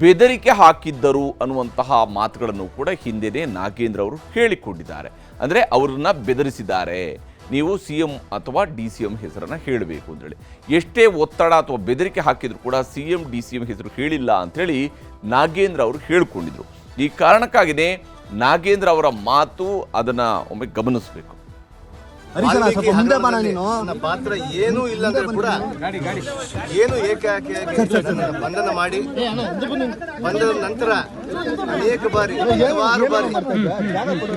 ಬೆದರಿಕೆ ಹಾಕಿದ್ದರು ಅನ್ನುವಂತಹ ಮಾತುಗಳನ್ನು ಕೂಡ ಹಿಂದೆಯೇ ನಾಗೇಂದ್ರ ಅವರು ಹೇಳಿಕೊಂಡಿದ್ದಾರೆ. ಅಂದರೆ ಅವರನ್ನ ಬೆದರಿಸಿದ್ದಾರೆ, ನೀವು CM ಅಥವಾ DCM ಹೆಸರನ್ನು ಹೇಳಬೇಕು ಅಂತೇಳಿ. ಎಷ್ಟೇ ಒತ್ತಡ ಅಥವಾ ಬೆದರಿಕೆ ಹಾಕಿದ್ರು ಕೂಡ CM DCM ಹೆಸರು ಹೇಳಿಲ್ಲ ಅಂಥೇಳಿ ನಾಗೇಂದ್ರ ಅವರು ಹೇಳಿಕೊಂಡಿದ್ರು. ಈ ಕಾರಣಕ್ಕಾಗಿಯೇ ನಾಗೇಂದ್ರ ಅವರ ಮಾತು ಅದನ್ನು ಒಮ್ಮೆ ಗಮನಿಸಬೇಕು. ನನ್ನ ಪಾತ್ರ ಏನೂ ಇಲ್ಲ ಅಂದ್ರೆ ಕೂಡ ಏನು ಏಕಾಏಕಿಯಾಗಿ ನನ್ನನ್ನು ಬಂಧನ ಮಾಡಿ ಬಂದ ನಂತರ ಅನೇಕ ಬಾರಿ ಹಲವಾರು ಬಾರಿ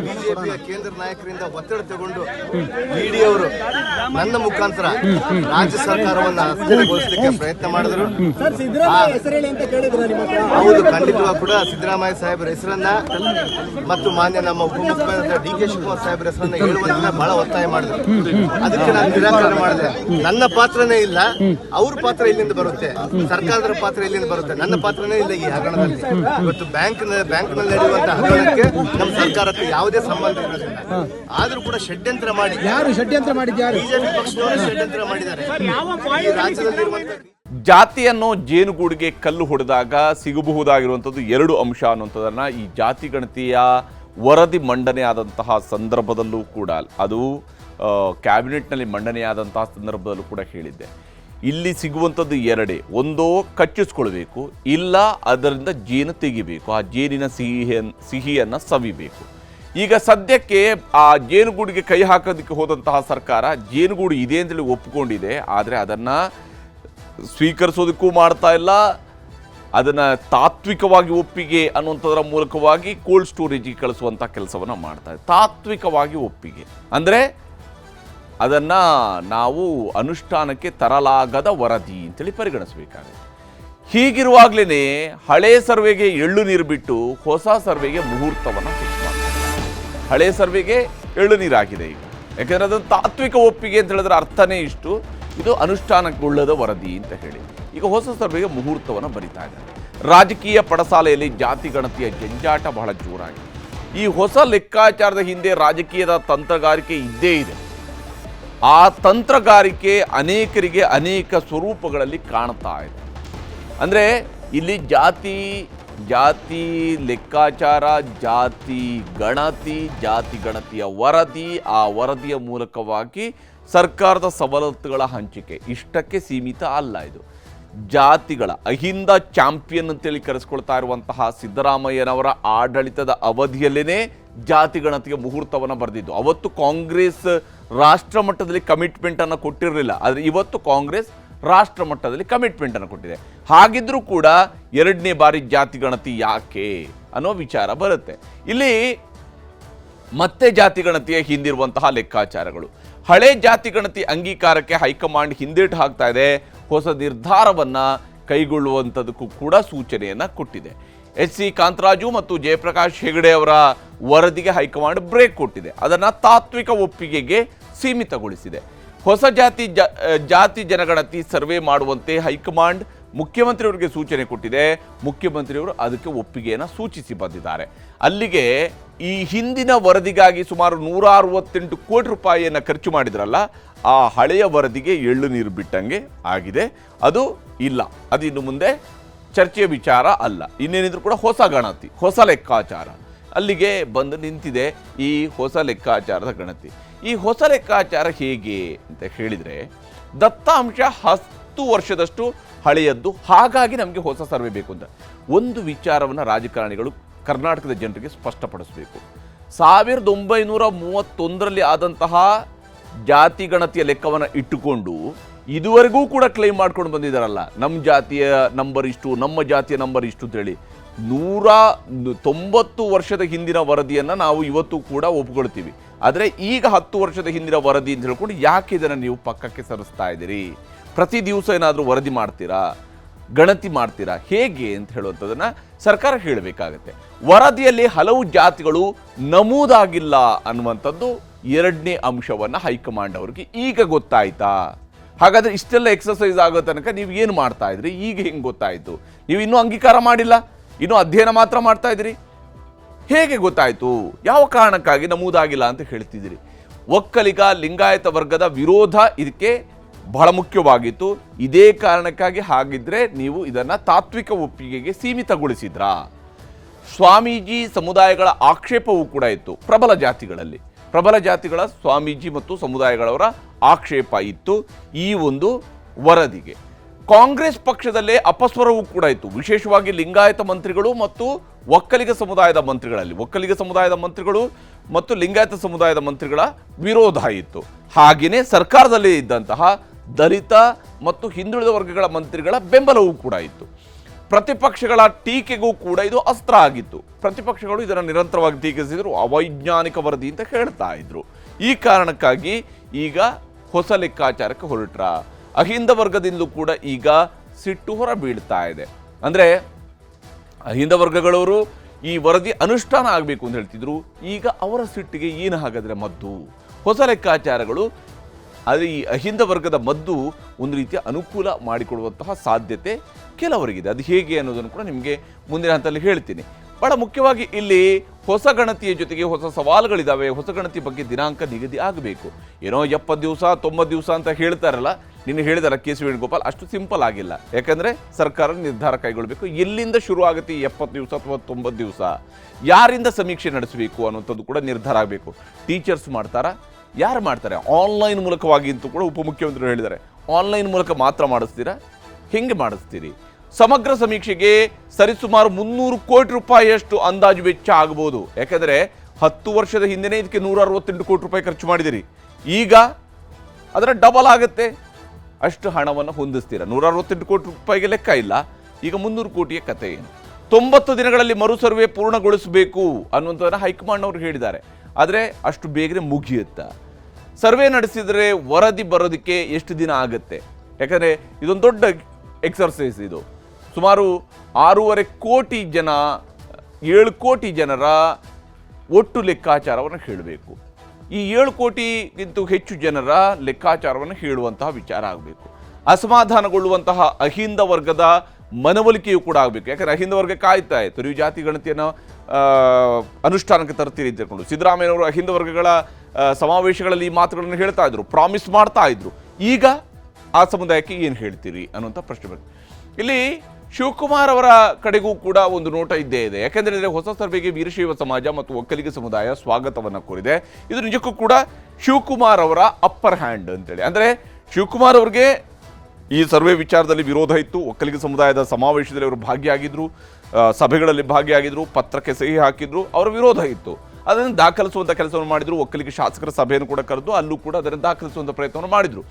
ಬಿಜೆಪಿಯ ಕೇಂದ್ರ ನಾಯಕರಿಂದ ಒತ್ತಡ ತಗೊಂಡು ಇಡಿ ಅವರು ನನ್ನ ಮುಖಾಂತರ ರಾಜ್ಯ ಸರ್ಕಾರವನ್ನು ಅಸ್ಥಿರಗೊಳಿಸಲಿಕ್ಕೆ ಪ್ರಯತ್ನ ಮಾಡಿದರು. ಹೌದು, ಖಂಡಿತವಾಗಿ ಕೂಡ ಸಿದ್ದರಾಮಯ್ಯ ಸಾಹೇಬರ ಹೆಸರನ್ನ ಮತ್ತು ಮಾನ್ಯ ನಮ್ಮ ಉಪಮುಖ್ಯಮಂತ್ರಿ ಡಿ ಕೆ ಶಿವಕುಮಾರ್ ಸಾಹೇಬರ ಹೆಸರನ್ನ ಹೇಳುವಂತ ಬಹಳ ಒತ್ತಾಯ ಮಾಡಿದ್ರು. ಅದಕ್ಕೆ ನಾನು ನಿರಾಕರಣೆ ಮಾಡಿದೆ. ನನ್ನ ಪಾತ್ರನೇ ಇಲ್ಲ, ಅವ್ರ ಪಾತ್ರ ಇಲ್ಲಿಂದ ಬರುತ್ತೆ, ಸರ್ಕಾರದ ಪಾತ್ರ ಇಲ್ಲಿಂದ ಬರುತ್ತೆ, ನನ್ನ ಪಾತ್ರನೇ ಇಲ್ಲ ಈ ಹಗರಣದಲ್ಲಿ. ಇವತ್ತು ಬ್ಯಾಂಕ್ನಲ್ಲಿ ನಡೆಯುವಂತಹ ಹಗರಣಕ್ಕೆ ನಮ್ಮ ಸರ್ಕಾರಕ್ಕೆ ಯಾವುದೇ ಸಂಬಂಧ ಇರೋದಿಲ್ಲ. ಆದ್ರೂ ಕೂಡ ಷಡ್ಯಂತ್ರ ಮಾಡಿ ಬಿಜೆಪಿ ಪಕ್ಷದವರು ಷಡ್ಯಂತ್ರ ಮಾಡಿದ್ದಾರೆ. ಈ ರಾಜ್ಯದಲ್ಲಿರುವಂತಹ ಜಾತಿಯನ್ನು ಜೇನುಗೂಡಿಗೆ ಕಲ್ಲು ಹೊಡೆದಾಗ ಸಿಗಬಹುದಾಗಿರುವಂಥದ್ದು 2 ಅಂಶ ಅನ್ನುವಂಥದ್ದನ್ನು ಈ ಜಾತಿ ಗಣತಿಯ ವರದಿ ಮಂಡನೆಯಾದಂತಹ ಸಂದರ್ಭದಲ್ಲೂ ಕೂಡ, ಅದು ಕ್ಯಾಬಿನೆಟ್ನಲ್ಲಿ ಮಂಡನೆಯಾದಂತಹ ಸಂದರ್ಭದಲ್ಲೂ ಕೂಡ ಹೇಳಿದ್ದೆ. ಇಲ್ಲಿ ಸಿಗುವಂಥದ್ದು 2: ಒಂದೋ ಕಚ್ಚಿಸ್ಕೊಳ್ಬೇಕು, ಇಲ್ಲ ಅದರಿಂದ ಜೇನು ತೆಗಿಬೇಕು, ಆ ಜೇನಿನ ಸಿಹಿಯನ್ನು ಸವಿಬೇಕು. ಈಗ ಸದ್ಯಕ್ಕೆ ಆ ಜೇನುಗೂಡಿಗೆ ಕೈ ಹಾಕೋದಕ್ಕೆ ಹೋದಂತಹ ಸರ್ಕಾರ ಜೇನುಗೂಡು ಇದೆ ಅಂತೇಳಿ ಒಪ್ಪಿಕೊಂಡಿದೆ, ಆದರೆ ಅದನ್ನು ಸ್ವೀಕರಿಸೋದಕ್ಕೂ ಮಾಡ್ತಾ ಇಲ್ಲ. ಅದನ್ನು ತಾತ್ವಿಕವಾಗಿ ಒಪ್ಪಿಗೆ ಅನ್ನುವಂಥದ್ರ ಮೂಲಕವಾಗಿ ಕೋಲ್ಡ್ ಸ್ಟೋರೇಜಿಗೆ ಕಳಿಸುವಂಥ ಕೆಲಸವನ್ನು ಮಾಡ್ತಾ ಇದೆ. ತಾತ್ವಿಕವಾಗಿ ಒಪ್ಪಿಗೆ ಅಂದರೆ ಅದನ್ನು ನಾವು ಅನುಷ್ಠಾನಕ್ಕೆ ತರಲಾಗದ ವರದಿ ಅಂತೇಳಿ ಪರಿಗಣಿಸಬೇಕಾಗುತ್ತೆ. ಹೀಗಿರುವಾಗಲೇ ಹಳೆ ಸರ್ವೆಗೆ ಎಳ್ಳು ನೀರು ಬಿಟ್ಟು ಹೊಸ ಸರ್ವೆಗೆ ಮುಹೂರ್ತವನ್ನು ಫಿಕ್ಸ್ ಮಾಡ್ತಾರೆ. ಹಳೆ ಸರ್ವೆಗೆ ಎಳ್ಳು ನೀರಾಗಿದೆ ಈಗ, ಯಾಕೆಂದರೆ ಅದನ್ನು ತಾತ್ವಿಕ ಒಪ್ಪಿಗೆ ಅಂತ ಹೇಳಿದ್ರೆ ಅರ್ಥನೇ ಇಷ್ಟು, ಇದು ಅನುಷ್ಠಾನಗೊಳ್ಳದ ವರದಿ ಅಂತ ಹೇಳಿ. ಈಗ ಹೊಸ ಸರ್ವೆಗೆ ಮುಹೂರ್ತವನ್ನು ಬರಿತಾ ಇದ್ದಾರೆ. ರಾಜಕೀಯ ಪಡಸಾಲೆಯಲ್ಲಿ ಜಾತಿ ಗಣತಿಯ ಜಂಜಾಟ ಬಹಳ ಜೋರಾಗಿದೆ. ಈ ಹೊಸ ಲೆಕ್ಕಾಚಾರದ ಹಿಂದೆ ರಾಜಕೀಯದ ತಂತ್ರಗಾರಿಕೆ ಇದ್ದೇ ಇದೆ. ಆ ತಂತ್ರಗಾರಿಕೆ ಅನೇಕರಿಗೆ ಅನೇಕ ಸ್ವರೂಪಗಳಲ್ಲಿ ಕಾಣ್ತಾ ಇದೆ. ಅಂದರೆ ಇಲ್ಲಿ ಜಾತಿ ಲೆಕ್ಕಾಚಾರ, ಜಾತಿ ಗಣತಿಯ ವರದಿ, ಆ ವರದಿಯ ಮೂಲಕವಾಗಿ ಸರ್ಕಾರದ ಸವಲತ್ತುಗಳ ಹಂಚಿಕೆ ಇಷ್ಟಕ್ಕೆ ಸೀಮಿತ ಅಲ್ಲ. ಇದು ಜಾತಿಗಳ ಅಹಿಂದ ಚಾಂಪಿಯನ್ ಅಂತೇಳಿ ಕರೆಸ್ಕೊಳ್ತಾ ಇರುವಂತಹ ಸಿದ್ದರಾಮಯ್ಯನವರ ಆಡಳಿತದ ಅವಧಿಯಲ್ಲೇ ಜಾತಿ ಗಣತಿಗೆ ಮುಹೂರ್ತವನ್ನು ಬರೆದಿದ್ದು. ಅವತ್ತು ಕಾಂಗ್ರೆಸ್ ರಾಷ್ಟ್ರ ಮಟ್ಟದಲ್ಲಿ ಕಮಿಟ್ಮೆಂಟನ್ನು ಕೊಟ್ಟಿರಲಿಲ್ಲ, ಆದರೆ ಇವತ್ತು ಕಾಂಗ್ರೆಸ್ ರಾಷ್ಟ್ರ ಮಟ್ಟದಲ್ಲಿ ಕಮಿಟ್ಮೆಂಟನ್ನು ಕೊಟ್ಟಿದೆ. ಹಾಗಿದ್ರೂ ಕೂಡ 2ನೇ ಬಾರಿ ಜಾತಿ ಗಣತಿ ಯಾಕೆ ಅನ್ನೋ ವಿಚಾರ ಬರುತ್ತೆ. ಇಲ್ಲಿ ಮತ್ತೆ ಜಾತಿ ಗಣತಿಯ ಹಿಂದಿರುವಂತಹ ಲೆಕ್ಕಾಚಾರಗಳು, ಹಳೆ ಜಾತಿ ಗಣತಿ ಅಂಗೀಕಾರಕ್ಕೆ ಹೈಕಮಾಂಡ್ ಹಿಂದೇಟು ಹಾಕ್ತಾ ಇದೆ. ಹೊಸ ನಿರ್ಧಾರವನ್ನು ಕೈಗೊಳ್ಳುವಂಥದ್ದಕ್ಕೂ ಕೂಡ ಸೂಚನೆಯನ್ನು ಕೊಟ್ಟಿದೆ. ಎಚ್ ಸಿ ಕಾಂತರಾಜು ಮತ್ತು ಜಯಪ್ರಕಾಶ್ ಹೆಗಡೆ ಅವರ ವರದಿಗೆ ಹೈಕಮಾಂಡ್ ಬ್ರೇಕ್ ಕೊಟ್ಟಿದೆ. ಅದನ್ನು ತಾತ್ವಿಕ ಒಪ್ಪಿಗೆಗೆ ಸೀಮಿತಗೊಳಿಸಿದೆ. ಹೊಸ ಜಾತಿ ಜನಗಣತಿ ಸರ್ವೆ ಮಾಡುವಂತೆ ಹೈಕಮಾಂಡ್ ಮುಖ್ಯಮಂತ್ರಿಯವರಿಗೆ ಸೂಚನೆ ಕೊಟ್ಟಿದೆ. ಮುಖ್ಯಮಂತ್ರಿಯವರು ಅದಕ್ಕೆ ಒಪ್ಪಿಗೆಯನ್ನು ಸೂಚಿಸಿ ಬಂದಿದ್ದಾರೆ. ಅಲ್ಲಿಗೆ ಈ ಹಿಂದಿನ ವರದಿಗಾಗಿ ಸುಮಾರು 168 ಕೋಟಿ ರೂಪಾಯಿಯನ್ನು ಖರ್ಚು ಮಾಡಿದ್ರಲ್ಲ, ಆ ಹಳೆಯ ವರದಿಗೆ ಎಳ್ಳು ನೀರು ಬಿಟ್ಟಂಗೆ ಆಗಿದೆ. ಅದು ಇಲ್ಲ, ಅದು ಇನ್ನು ಮುಂದೆ ಚರ್ಚೆಯ ವಿಚಾರ ಅಲ್ಲ. ಇನ್ನೇನಿದ್ರು ಕೂಡ ಹೊಸ ಗಣತಿ, ಹೊಸ ಲೆಕ್ಕಾಚಾರ ಅಲ್ಲಿಗೆ ಬಂದು ನಿಂತಿದೆ. ಈ ಹೊಸ ಲೆಕ್ಕಾಚಾರದ ಗಣತಿ, ಈ ಹೊಸ ಲೆಕ್ಕಾಚಾರ ಹೇಗೆ ಅಂತ ಹೇಳಿದರೆ, ದತ್ತಾಂಶ 10 ವರ್ಷದಷ್ಟು ಹಳೆಯದ್ದು, ಹಾಗಾಗಿ ನಮಗೆ ಹೊಸ ಸರ್ವೆ ಬೇಕು ಅಂತ ಒಂದು ವಿಚಾರವನ್ನು ರಾಜಕಾರಣಿಗಳು ಕರ್ನಾಟಕದ ಜನರಿಗೆ ಸ್ಪಷ್ಟಪಡಿಸಬೇಕು. 1931ರಲ್ಲಿ ಆದಂತಹ ಜಾತಿ ಗಣತಿಯ ಲೆಕ್ಕವನ್ನು ಇಟ್ಟುಕೊಂಡು ಇದುವರೆಗೂ ಕೂಡ ಕ್ಲೈಮ್ ಮಾಡ್ಕೊಂಡು ಬಂದಿದ್ದಾರಲ್ಲ, ನಮ್ಮ ಜಾತಿಯ ನಂಬರ್ ಇಷ್ಟು, ನಮ್ಮ ಜಾತಿಯ ನಂಬರ್ ಇಷ್ಟು ಅಂತೇಳಿ. 190 ವರ್ಷದ ಹಿಂದಿನ ವರದಿಯನ್ನು ನಾವು ಇವತ್ತು ಕೂಡ ಒಪ್ಕೊಳ್ತೀವಿ. ಆದರೆ ಈಗ 10 ವರ್ಷದ ಹಿಂದಿನ ವರದಿ ಅಂತ ಹೇಳ್ಕೊಂಡು ಯಾಕೆ ಇದನ್ನು ನೀವು ಪಕ್ಕಕ್ಕೆ ಸರಿಸ್ತಾ ಇದ್ದೀರಿ? ಪ್ರತಿ ದಿವಸ ಏನಾದರೂ ವರದಿ ಮಾಡ್ತೀರಾ, ಗಣತಿ ಮಾಡ್ತೀರಾ, ಹೇಗೆ ಅಂತ ಹೇಳುವಂಥದ್ದನ್ನು ಸರ್ಕಾರ ಹೇಳಬೇಕಾಗತ್ತೆ. ವರದಿಯಲ್ಲಿ ಹಲವು ಜಾತಿಗಳು ನಮೂದಾಗಿಲ್ಲ ಅನ್ನುವಂಥದ್ದು 2ನೇ ಅಂಶವನ್ನು ಹೈಕಮಾಂಡ್ ಅವರಿಗೆ ಈಗ ಗೊತ್ತಾಯ್ತಾ? ಹಾಗಾದರೆ ಇಷ್ಟೆಲ್ಲ ಎಕ್ಸಸೈಸ್ ಆಗೋ ತನಕ ನೀವು ಏನು ಮಾಡ್ತಾ ಇದ್ರಿ? ಈಗ ಹೆಂಗೆ ಗೊತ್ತಾಯಿತು? ನೀವು ಇನ್ನೂ ಅಂಗೀಕಾರ ಮಾಡಿಲ್ಲ, ಇನ್ನೂ ಅಧ್ಯಯನ ಮಾತ್ರ ಮಾಡ್ತಾ ಇದ್ದೀರಿ. ಹೇಗೆ ಗೊತ್ತಾಯಿತು? ಯಾವ ಕಾರಣಕ್ಕಾಗಿ ನಮೂದಾಗಿಲ್ಲ ಅಂತ ಹೇಳ್ತಿದ್ದೀರಿ? ಒಕ್ಕಲಿಗ ಲಿಂಗಾಯತ ವರ್ಗದ ವಿರೋಧ ಇದಕ್ಕೆ ಬಹಳ ಮುಖ್ಯವಾಗಿತ್ತು. ಇದೇ ಕಾರಣಕ್ಕಾಗಿ ಹಾಗಿದ್ರೆ ನೀವು ಇದನ್ನು ತಾತ್ವಿಕ ಒಪ್ಪಿಗೆಗೆ ಸೀಮಿತಗೊಳಿಸಿದ್ರಾ? ಸ್ವಾಮೀಜಿ ಸಮುದಾಯಗಳ ಆಕ್ಷೇಪವೂ ಕೂಡ ಇತ್ತು. ಪ್ರಬಲ ಜಾತಿಗಳ ಸ್ವಾಮೀಜಿ ಮತ್ತು ಸಮುದಾಯಗಳವರ ಆಕ್ಷೇಪ ಇತ್ತು ಈ ಒಂದು ವರದಿಗೆ. ಕಾಂಗ್ರೆಸ್ ಪಕ್ಷದಲ್ಲೇ ಅಪಸ್ವರವೂ ಕೂಡ ಇತ್ತು, ವಿಶೇಷವಾಗಿ ಲಿಂಗಾಯತ ಮಂತ್ರಿಗಳು ಮತ್ತು ಒಕ್ಕಲಿಗ ಸಮುದಾಯದ ಮಂತ್ರಿಗಳಲ್ಲಿ. ಒಕ್ಕಲಿಗ ಸಮುದಾಯದ ಮಂತ್ರಿಗಳು ಮತ್ತು ಲಿಂಗಾಯತ ಸಮುದಾಯದ ಮಂತ್ರಿಗಳ ವಿರೋಧ ಇತ್ತು. ಹಾಗೆಯೇ ಸರ್ಕಾರದಲ್ಲಿ ಇದ್ದಂತಹ ದಲಿತ ಮತ್ತು ಹಿಂದುಳಿದ ವರ್ಗಗಳ ಮಂತ್ರಿಗಳ ಬೆಂಬಲವೂ ಕೂಡ ಇತ್ತು. ಪ್ರತಿಪಕ್ಷಗಳ ಟೀಕೆಗೂ ಕೂಡ ಇದು ಅಸ್ತ್ರ ಆಗಿತ್ತು. ಪ್ರತಿಪಕ್ಷಗಳು ಇದನ್ನು ನಿರಂತರವಾಗಿ ಟೀಕಿಸಿದ್ರು, ಅವೈಜ್ಞಾನಿಕ ವರದಿ ಅಂತ ಹೇಳ್ತಾ ಇದ್ರು. ಈ ಕಾರಣಕ್ಕಾಗಿ ಈಗ ಹೊಸ ಲೆಕ್ಕಾಚಾರಕ್ಕೆ ಹೊರಟ್ರ. ಅಹಿಂದ ವರ್ಗದಿಂದಲೂ ಕೂಡ ಈಗ ಸಿಟ್ಟು ಹೊರ ಬೀಳ್ತಾ ಇದೆ. ಅಂದರೆ ಅಹಿಂದ ವರ್ಗಗಳವರು ಈ ವರದಿ ಅನುಷ್ಠಾನ ಆಗಬೇಕು ಅಂತ ಹೇಳ್ತಿದ್ರು. ಈಗ ಅವರ ಸಿಟ್ಟಿಗೆ ಏನು ಹಾಗಾದರೆ ಮದ್ದು? ಹೊಸ ಲೆಕ್ಕಾಚಾರಗಳು ಆದರೆ ಈ ಅಹಿಂದ ವರ್ಗದ ಮದ್ದು ಒಂದು ರೀತಿಯ ಅನುಕೂಲ ಮಾಡಿಕೊಡುವಂತಹ ಸಾಧ್ಯತೆ ಕೆಲವರಿಗಿದೆ. ಅದು ಹೇಗೆ ಅನ್ನೋದನ್ನು ಕೂಡ ನಿಮಗೆ ಮುಂದಿನ ಹಂತದಲ್ಲಿ ಹೇಳ್ತೀನಿ. ಬಹಳ ಮುಖ್ಯವಾಗಿ ಇಲ್ಲಿ ಹೊಸ ಗಣತಿಯ ಜೊತೆಗೆ ಹೊಸ ಸವಾಲುಗಳಿದ್ದಾವೆ. ಹೊಸ ಗಣತಿ ಬಗ್ಗೆ ದಿನಾಂಕ ನಿಗದಿ ಆಗಬೇಕು. ಏನೋ 70 ದಿವಸ 90 ದಿವಸ ಅಂತ ಹೇಳ್ತಾರಲ್ಲ, ನಿನ್ನೆ ಹೇಳಿದಾರ ಕೆ ಸಿ ವೇಣುಗೋಪಾಲ್, ಅಷ್ಟು ಸಿಂಪಲ್ ಆಗಿಲ್ಲ. ಯಾಕಂದರೆ ಸರ್ಕಾರ ನಿರ್ಧಾರ ಕೈಗೊಳ್ಳಬೇಕು. ಎಲ್ಲಿಂದ ಶುರು ಆಗುತ್ತೆ 70 ದಿವಸ ಅಥವಾ 90 ದಿವಸ, ಯಾರಿಂದ ಸಮೀಕ್ಷೆ ನಡೆಸಬೇಕು ಅನ್ನೋಂಥದ್ದು ಕೂಡ ನಿರ್ಧಾರ ಆಗಬೇಕು. ಟೀಚರ್ಸ್ ಮಾಡ್ತಾರಾ? ಯಾರು ಮಾಡ್ತಾರೆ? ಆನ್ಲೈನ್ ಮೂಲಕವಾಗಿ ಅಂತೂ ಕೂಡ ಉಪಮುಖ್ಯಮಂತ್ರಿಗಳು ಹೇಳಿದ್ದಾರೆ. ಆನ್ಲೈನ್ ಮೂಲಕ ಮಾತ್ರ ಮಾಡಿಸ್ತೀರಾ? ಹೆಂಗೆ ಮಾಡಿಸ್ತೀರಿ? ಸಮಗ್ರ ಸಮೀಕ್ಷೆಗೆ ಸರಿಸುಮಾರು 300 ಕೋಟಿ ರೂಪಾಯಿಯಷ್ಟು ಅಂದಾಜು ವೆಚ್ಚ ಆಗಬಹುದು. ಯಾಕಂದರೆ 10 ವರ್ಷದ ಹಿಂದೆನೇ ಇದಕ್ಕೆ 168 ಕೋಟಿ ರೂಪಾಯಿ ಖರ್ಚು ಮಾಡಿದಿರಿ. ಈಗ ಅದರ ಡಬಲ್ ಆಗುತ್ತೆ. ಅಷ್ಟು ಹಣವನ್ನು ಹೊಂದಿಸ್ತೀರಾ. 168 ಕೋಟಿ ರೂಪಾಯಿಗೆ ಲೆಕ್ಕ ಇಲ್ಲ. ಈಗ 300 ಕೋಟಿಯ ಕತೆ ಏನು? 90 ದಿನಗಳಲ್ಲಿ ಮರು ಸರ್ವೆ ಪೂರ್ಣಗೊಳಿಸಬೇಕು ಅನ್ನುವಂಥದ್ದನ್ನು ಹೈಕಮಾಂಡ್ ಅವರು ಹೇಳಿದ್ದಾರೆ. ಆದರೆ ಅಷ್ಟು ಬೇಗನೆ ಮುಗಿಯುತ್ತಾ? ಸರ್ವೆ ನಡೆಸಿದರೆ ವರದಿ ಬರೋದಕ್ಕೆ ಎಷ್ಟು ದಿನ ಆಗುತ್ತೆ? ಯಾಕಂದರೆ ಇದೊಂದು ದೊಡ್ಡ ಎಕ್ಸರ್ಸೈಸ್. ಇದು ಸುಮಾರು 6.5 ಕೋಟಿ ಜನ, 7 ಕೋಟಿ ಜನರ ಒಟ್ಟು ಲೆಕ್ಕಾಚಾರವನ್ನು ಹೇಳಬೇಕು. ಈ 7 ಕೋಟಿಗಿಂತ ಹೆಚ್ಚು ಜನರ ಲೆಕ್ಕಾಚಾರವನ್ನು ಹೇಳುವಂತಹ ವಿಚಾರ ಆಗಬೇಕು. ಅಸಮಾಧಾನಗೊಳ್ಳುವಂತಹ ಅಹಿಂದ ವರ್ಗದ ಮನವೊಲಿಕೆಯೂ ಕೂಡ ಆಗಬೇಕು. ಯಾಕಂದರೆ ಅಹಿಂದ ವರ್ಗ ಕಾಯ್ತಾ ಇತ್ತು, ನೀವು ಜಾತಿ ಗಣತಿಯನ್ನು ಅನುಷ್ಠಾನಕ್ಕೆ ತರ್ತೀರಿ ಅಂತ ಹೇಳ್ಕೊಂಡು. ಸಿದ್ದರಾಮಯ್ಯನವರು ಅಹಿಂದ ವರ್ಗಗಳ ಸಮಾವೇಶಗಳಲ್ಲಿ ಈ ಮಾತುಗಳನ್ನು ಹೇಳ್ತಾ ಇದ್ರು, ಪ್ರಾಮಿಸ್ ಮಾಡ್ತಾ ಇದ್ರು. ಈಗ ಆ ಸಮುದಾಯಕ್ಕೆ ಏನು ಹೇಳ್ತೀರಿ ಅನ್ನುವಂಥ ಪ್ರಶ್ನೆ ಬರುತ್ತೆ. ಇಲ್ಲಿ ಶಿವಕುಮಾರ್ ಅವರ ಕಡೆಗೂ ಕೂಡ ಒಂದು ನೋಟ ಇದ್ದೇ ಇದೆ. ಯಾಕೆಂದರೆ ಹೊಸ ಸರ್ವೆಗೆ ವೀರಶೈವ ಸಮಾಜ ಮತ್ತು ಒಕ್ಕಲಿಗ ಸಮುದಾಯ ಸ್ವಾಗತವನ್ನು ಕೋರಿದೆ. ಇದು ನಿಜಕ್ಕೂ ಕೂಡ ಶಿವಕುಮಾರ್ ಅವರ ಅಪ್ಪರ್ ಹ್ಯಾಂಡ್ ಅಂತೇಳಿ. ಅಂದರೆ ಶಿವಕುಮಾರ್ ಅವ್ರಿಗೆ ಈ ಸರ್ವೆ ವಿಚಾರದಲ್ಲಿ ವಿರೋಧ ಇತ್ತು. ಒಕ್ಕಲಿಗ ಸಮುದಾಯದ ಸಮಾವೇಶದಲ್ಲಿ ಅವರು ಭಾಗಿಯಾಗಿದ್ದರು, ಸಭೆಗಳಲ್ಲಿ ಭಾಗಿಯಾಗಿದ್ದರು, ಪತ್ರಕ್ಕೆ ಸಹಿ ಹಾಕಿದ್ರು. ಅವರ ವಿರೋಧ ಇತ್ತು. ಅದನ್ನು ದಾಖಲಿಸುವಂಥ ಕೆಲಸವನ್ನು ಮಾಡಿದರು. ಒಕ್ಕಲಿಗ ಶಾಸಕರ ಸಭೆಯನ್ನು ಕೂಡ ಕರೆದು ಅಲ್ಲೂ ಕೂಡ ಅದನ್ನು ದಾಖಲಿಸುವಂಥ ಪ್ರಯತ್ನವನ್ನು ಮಾಡಿದರು.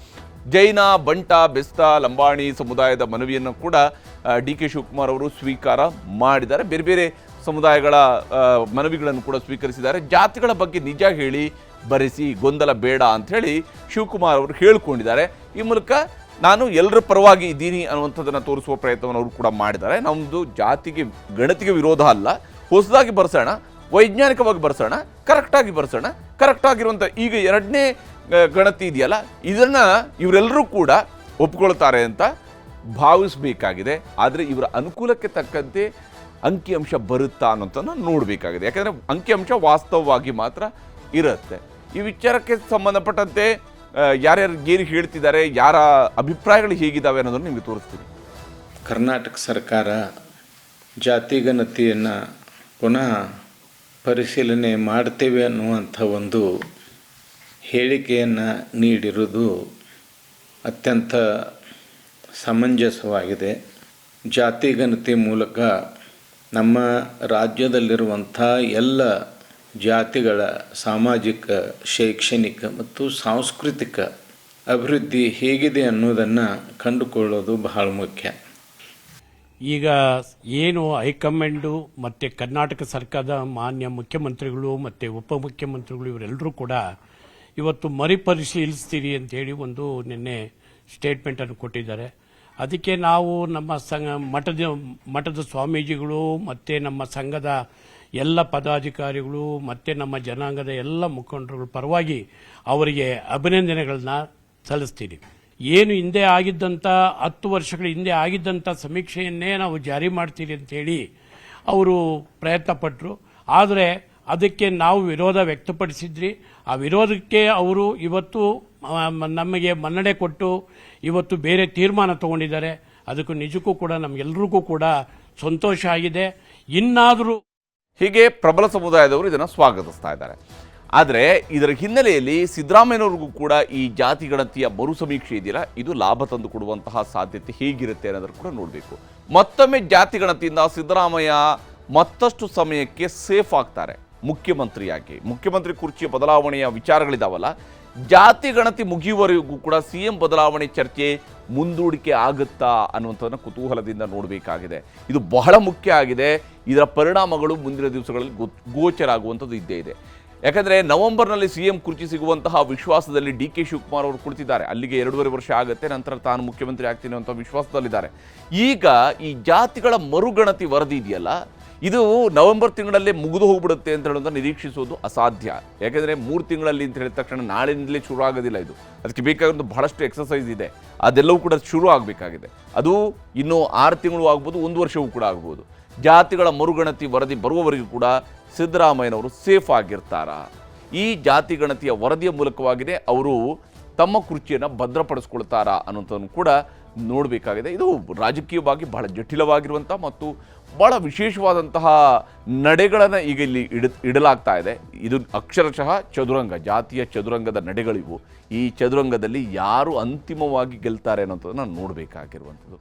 ಜೈನ, ಬಂಟ, ಬೆಸ್ತ, ಲಂಬಾಣಿ ಸಮುದಾಯದ ಮನವಿಯನ್ನು ಕೂಡ ಡಿ ಕೆ ಶಿವಕುಮಾರ್ ಅವರು ಸ್ವೀಕಾರ ಮಾಡಿದ್ದಾರೆ. ಬೇರೆ ಬೇರೆ ಸಮುದಾಯಗಳ ಮನವಿಗಳನ್ನು ಕೂಡ ಸ್ವೀಕರಿಸಿದ್ದಾರೆ. ಜಾತಿಗಳ ಬಗ್ಗೆ ನಿಜ ಹೇಳಿ ಬರೆಸಿ, ಗೊಂದಲ ಬೇಡ ಅಂಥೇಳಿ ಶಿವಕುಮಾರ್ ಅವರು ಹೇಳ್ಕೊಂಡಿದ್ದಾರೆ. ಈ ಮೂಲಕ ನಾನು ಎಲ್ಲರ ಪರವಾಗಿ ಇದ್ದೀನಿ ಅನ್ನುವಂಥದ್ದನ್ನು ತೋರಿಸುವ ಪ್ರಯತ್ನವನ್ನು ಅವರು ಕೂಡ ಮಾಡಿದ್ದಾರೆ. ನಮ್ಮದು ಜಾತಿಗೆ ಗಣತಿಗೆ ವಿರೋಧ ಅಲ್ಲ, ಹೊಸದಾಗಿ ಬರ್ಸೋಣ, ವೈಜ್ಞಾನಿಕವಾಗಿ ಬರ್ಸೋಣ, ಕರೆಕ್ಟಾಗಿ ಬರ್ಸೋಣ. ಕರೆಕ್ಟಾಗಿರುವಂಥ ಈಗ 2ನೇ ಗಣತಿ ಇದೆಯಲ್ಲ, ಇದನ್ನು ಇವರೆಲ್ಲರೂ ಕೂಡ ಒಪ್ಕೊಳ್ತಾರೆ ಅಂತ ಭಾವಿಸಬೇಕಾಗಿದೆ. ಆದರೆ ಇವರ ಅನುಕೂಲಕ್ಕೆ ತಕ್ಕಂತೆ ಅಂಕಿಅಂಶ ಬರುತ್ತಾ ಅನ್ನೋಂಥದ್ದನ್ನು ನೋಡಬೇಕಾಗಿದೆ. ಯಾಕಂದರೆ ಅಂಕಿಅಂಶ ವಾಸ್ತವವಾಗಿ ಮಾತ್ರ ಇರುತ್ತೆ. ಈ ವಿಚಾರಕ್ಕೆ ಸಂಬಂಧಪಟ್ಟಂತೆ ಯಾರ್ಯಾರು ಏನು ಹೇಳ್ತಿದ್ದಾರೆ, ಯಾರ ಅಭಿಪ್ರಾಯಗಳು ಹೇಗಿದ್ದಾವೆ ಅನ್ನೋದನ್ನು ನಿಮಗೆ ತೋರಿಸ್ತೀನಿ. ಕರ್ನಾಟಕ ಸರ್ಕಾರ ಜಾತಿ ಗಣತಿಯನ್ನು ಪುನಃ ಪರಿಶೀಲನೆ ಮಾಡ್ತೇವೆ ಅನ್ನುವಂಥ ಒಂದು ಹೇಳಿಕೆಯನ್ನು ನೀಡಿರುವುದು ಅತ್ಯಂತ ಸಮಂಜಸವಾಗಿದೆ. ಜಾತಿ ಗಣತಿ ಮೂಲಕ ನಮ್ಮ ರಾಜ್ಯದಲ್ಲಿರುವಂಥ ಎಲ್ಲ ಜಾತಿಗಳ ಸಾಮಾಜಿಕ, ಶೈಕ್ಷಣಿಕ ಮತ್ತು ಸಾಂಸ್ಕೃತಿಕ ಅಭಿವೃದ್ಧಿ ಹೇಗಿದೆ ಅನ್ನೋದನ್ನು ಕಂಡುಕೊಳ್ಳೋದು ಬಹಳ ಮುಖ್ಯ. ಈಗ ಏನು ಹೈಕಮಾಂಡು ಮತ್ತು ಕರ್ನಾಟಕ ಸರ್ಕಾರದ ಮಾನ್ಯ ಮುಖ್ಯಮಂತ್ರಿಗಳು ಮತ್ತು ಉಪಮುಖ್ಯಮಂತ್ರಿಗಳು ಇವರೆಲ್ಲರೂ ಕೂಡ ಇವತ್ತು ಮರುಪರಿಶೀಲಿಸ್ತೀರಿ ಅಂತೇಳಿ ಒಂದು ನಿನ್ನೆ ಸ್ಟೇಟ್ಮೆಂಟನ್ನು ಕೊಟ್ಟಿದ್ದಾರೆ. ಅದಕ್ಕೆ ನಾವು ನಮ್ಮ ಮಠದ ಸ್ವಾಮೀಜಿಗಳು ಮತ್ತು ನಮ್ಮ ಸಂಘದ ಎಲ್ಲ ಪದಾಧಿಕಾರಿಗಳು ಮತ್ತು ನಮ್ಮ ಜನಾಂಗದ ಎಲ್ಲ ಮುಖಂಡರುಗಳ ಪರವಾಗಿ ಅವರಿಗೆ ಅಭಿನಂದನೆಗಳನ್ನ ಸಲ್ಲಿಸ್ತೀನಿ. ಏನು ಹಿಂದೆ ಆಗಿದ್ದಂಥ 10 ವರ್ಷಗಳ ಹಿಂದೆ ಆಗಿದ್ದಂಥ ಸಮೀಕ್ಷೆಯನ್ನೇ ನಾವು ಜಾರಿ ಮಾಡ್ತೀರಿ ಅಂತೇಳಿ ಅವರು ಪ್ರಯತ್ನ ಪಟ್ಟರು. ಆದರೆ ಅದಕ್ಕೆ ನಾವು ವಿರೋಧ ವ್ಯಕ್ತಪಡಿಸಿದ್ರಿ. ಆ ವಿರೋಧಕ್ಕೆ ಅವರು ಇವತ್ತು ನಮಗೆ ಮನ್ನಣೆ ಕೊಟ್ಟು ಇವತ್ತು ಬೇರೆ ತೀರ್ಮಾನ ತಗೊಂಡಿದ್ದಾರೆ. ಅದಕ್ಕೂ ನಿಜಕ್ಕೂ ಕೂಡ ನಮಗೆಲ್ಲರಿಗೂ ಕೂಡ ಸಂತೋಷ ಆಗಿದೆ. ಇನ್ನಾದರೂ ಹೀಗೆ ಪ್ರಬಲ ಸಮುದಾಯದವರು ಇದನ್ನು ಸ್ವಾಗತಿಸ್ತಾ ಇದ್ದಾರೆ. ಆದರೆ ಇದರ ಹಿನ್ನೆಲೆಯಲ್ಲಿ ಸಿದ್ದರಾಮಯ್ಯನವ್ರಿಗೂ ಕೂಡ ಈ ಜಾತಿ ಗಣತಿಯ ಮರು ಸಮೀಕ್ಷೆ ಇದೆಯಲ್ಲ, ಇದು ಲಾಭ ತಂದು ಕೊಡುವಂತಹ ಸಾಧ್ಯತೆ ಹೇಗಿರುತ್ತೆ ಅನ್ನೋದನ್ನು ಕೂಡ ನೋಡಬೇಕು. ಮತ್ತೊಮ್ಮೆ ಜಾತಿ ಗಣತಿಯಿಂದ ಸಿದ್ದರಾಮಯ್ಯ ಮತ್ತಷ್ಟು ಸಮಯಕ್ಕೆ ಸೇಫ್ ಆಗ್ತಾರೆ. ಮುಖ್ಯಮಂತ್ರಿ ಕುರ್ಚಿಯ ಬದಲಾವಣೆಯ ವಿಚಾರಗಳಿದಾವಲ್ಲ, ಜಾತಿ ಗಣತಿ ಮುಗಿಯುವವರೆಗೂ ಕೂಡ CM ಬದಲಾವಣೆ ಚರ್ಚೆ ಮುಂದೂಡಿಕೆ ಆಗುತ್ತಾ ಅನ್ನುವಂಥದ್ದನ್ನು ಕುತೂಹಲದಿಂದ ನೋಡಬೇಕಾಗಿದೆ. ಇದು ಬಹಳ ಮುಖ್ಯ ಆಗಿದೆ. ಇದರ ಪರಿಣಾಮಗಳು ಮುಂದಿನ ದಿವಸಗಳಲ್ಲಿ ಗೋಚರ ಆಗುವಂಥದ್ದು ಇದ್ದೇ ಇದೆ. ಯಾಕಂದರೆ ನವೆಂಬರ್ನಲ್ಲಿ CM ಕುರ್ಚಿ ಸಿಗುವಂತಹ ವಿಶ್ವಾಸದಲ್ಲಿ DK ಶಿವಕುಮಾರ್ ಅವರು ಕುಳಿತಿದ್ದಾರೆ. ಅಲ್ಲಿಗೆ 2.5 ವರ್ಷ ಆಗುತ್ತೆ, ನಂತರ ತಾನು ಮುಖ್ಯಮಂತ್ರಿ ಆಗ್ತೀನಿ ಅಂತ ವಿಶ್ವಾಸದಲ್ಲಿದ್ದಾರೆ. ಈಗ ಈ ಜಾತಿಗಳ ಮರುಗಣತಿ ವರದಿ ಇದೆಯಲ್ಲ, ಇದು ನವೆಂಬರ್ ತಿಂಗಳಲ್ಲೇ ಮುಗಿದು ಹೋಗ್ಬಿಡುತ್ತೆ ಅಂತ ಹೇಳೋದನ್ನ ನಿರೀಕ್ಷಿಸೋದು ಅಸಾಧ್ಯ. ಯಾಕೆಂದರೆ 3 ತಿಂಗಳಲ್ಲಿ ಅಂತ ಹೇಳಿದ ತಕ್ಷಣ ನಾಳಿನಿಂದಲೇ ಶುರು ಆಗೋದಿಲ್ಲ. ಇದು ಅದಕ್ಕೆ ಬೇಕಾಗಿರೋ ಬಹಳಷ್ಟು ಎಕ್ಸಸೈಸ್ ಇದೆ, ಅದೆಲ್ಲವೂ ಕೂಡ ಶುರು ಆಗಬೇಕಾಗಿದೆ. ಅದು ಇನ್ನೂ 6 ತಿಂಗಳು ಆಗ್ಬೋದು, 1 ವರ್ಷವೂ ಕೂಡ ಆಗ್ಬೋದು. ಜಾತಿಗಳ ಮರುಗಣತಿ ವರದಿ ಬರುವವರೆಗೂ ಕೂಡ ಸಿದ್ದರಾಮಯ್ಯನವರು ಸೇಫ್ ಆಗಿರ್ತಾರಾ? ಈ ಜಾತಿ ಗಣತಿಯ ವರದಿಯ ಮೂಲಕವಾಗಿಯೇ ಅವರು ತಮ್ಮ ಕುರ್ಚಿಯನ್ನು ಭದ್ರಪಡಿಸ್ಕೊಳ್ತಾರಾ ಅನ್ನೋಂಥದ್ದನ್ನು ಕೂಡ ನೋಡಬೇಕಾಗಿದೆ. ಇದು ರಾಜಕೀಯವಾಗಿ ಬಹಳ ಜಟಿಲವಾಗಿರುವಂಥ ಮತ್ತು ಭಾಳ ವಿಶೇಷವಾದಂತಹ ನಡೆಗಳನ್ನು ಈಗ ಇಲ್ಲಿ ಇಡಲಾಗ್ತಾ ಇದೆ. ಇದು ಅಕ್ಷರಶಃ ಚದುರಂಗ, ಜಾತಿಯ ಚದುರಂಗದ ನಡೆಗಳಿವು. ಈ ಚದುರಂಗದಲ್ಲಿ ಯಾರು ಅಂತಿಮವಾಗಿ ಗೆಲ್ತಾರೆ ಅನ್ನೋಂಥದ್ದನ್ನು ನೋಡಬೇಕಾಗಿರುವಂಥದ್ದು.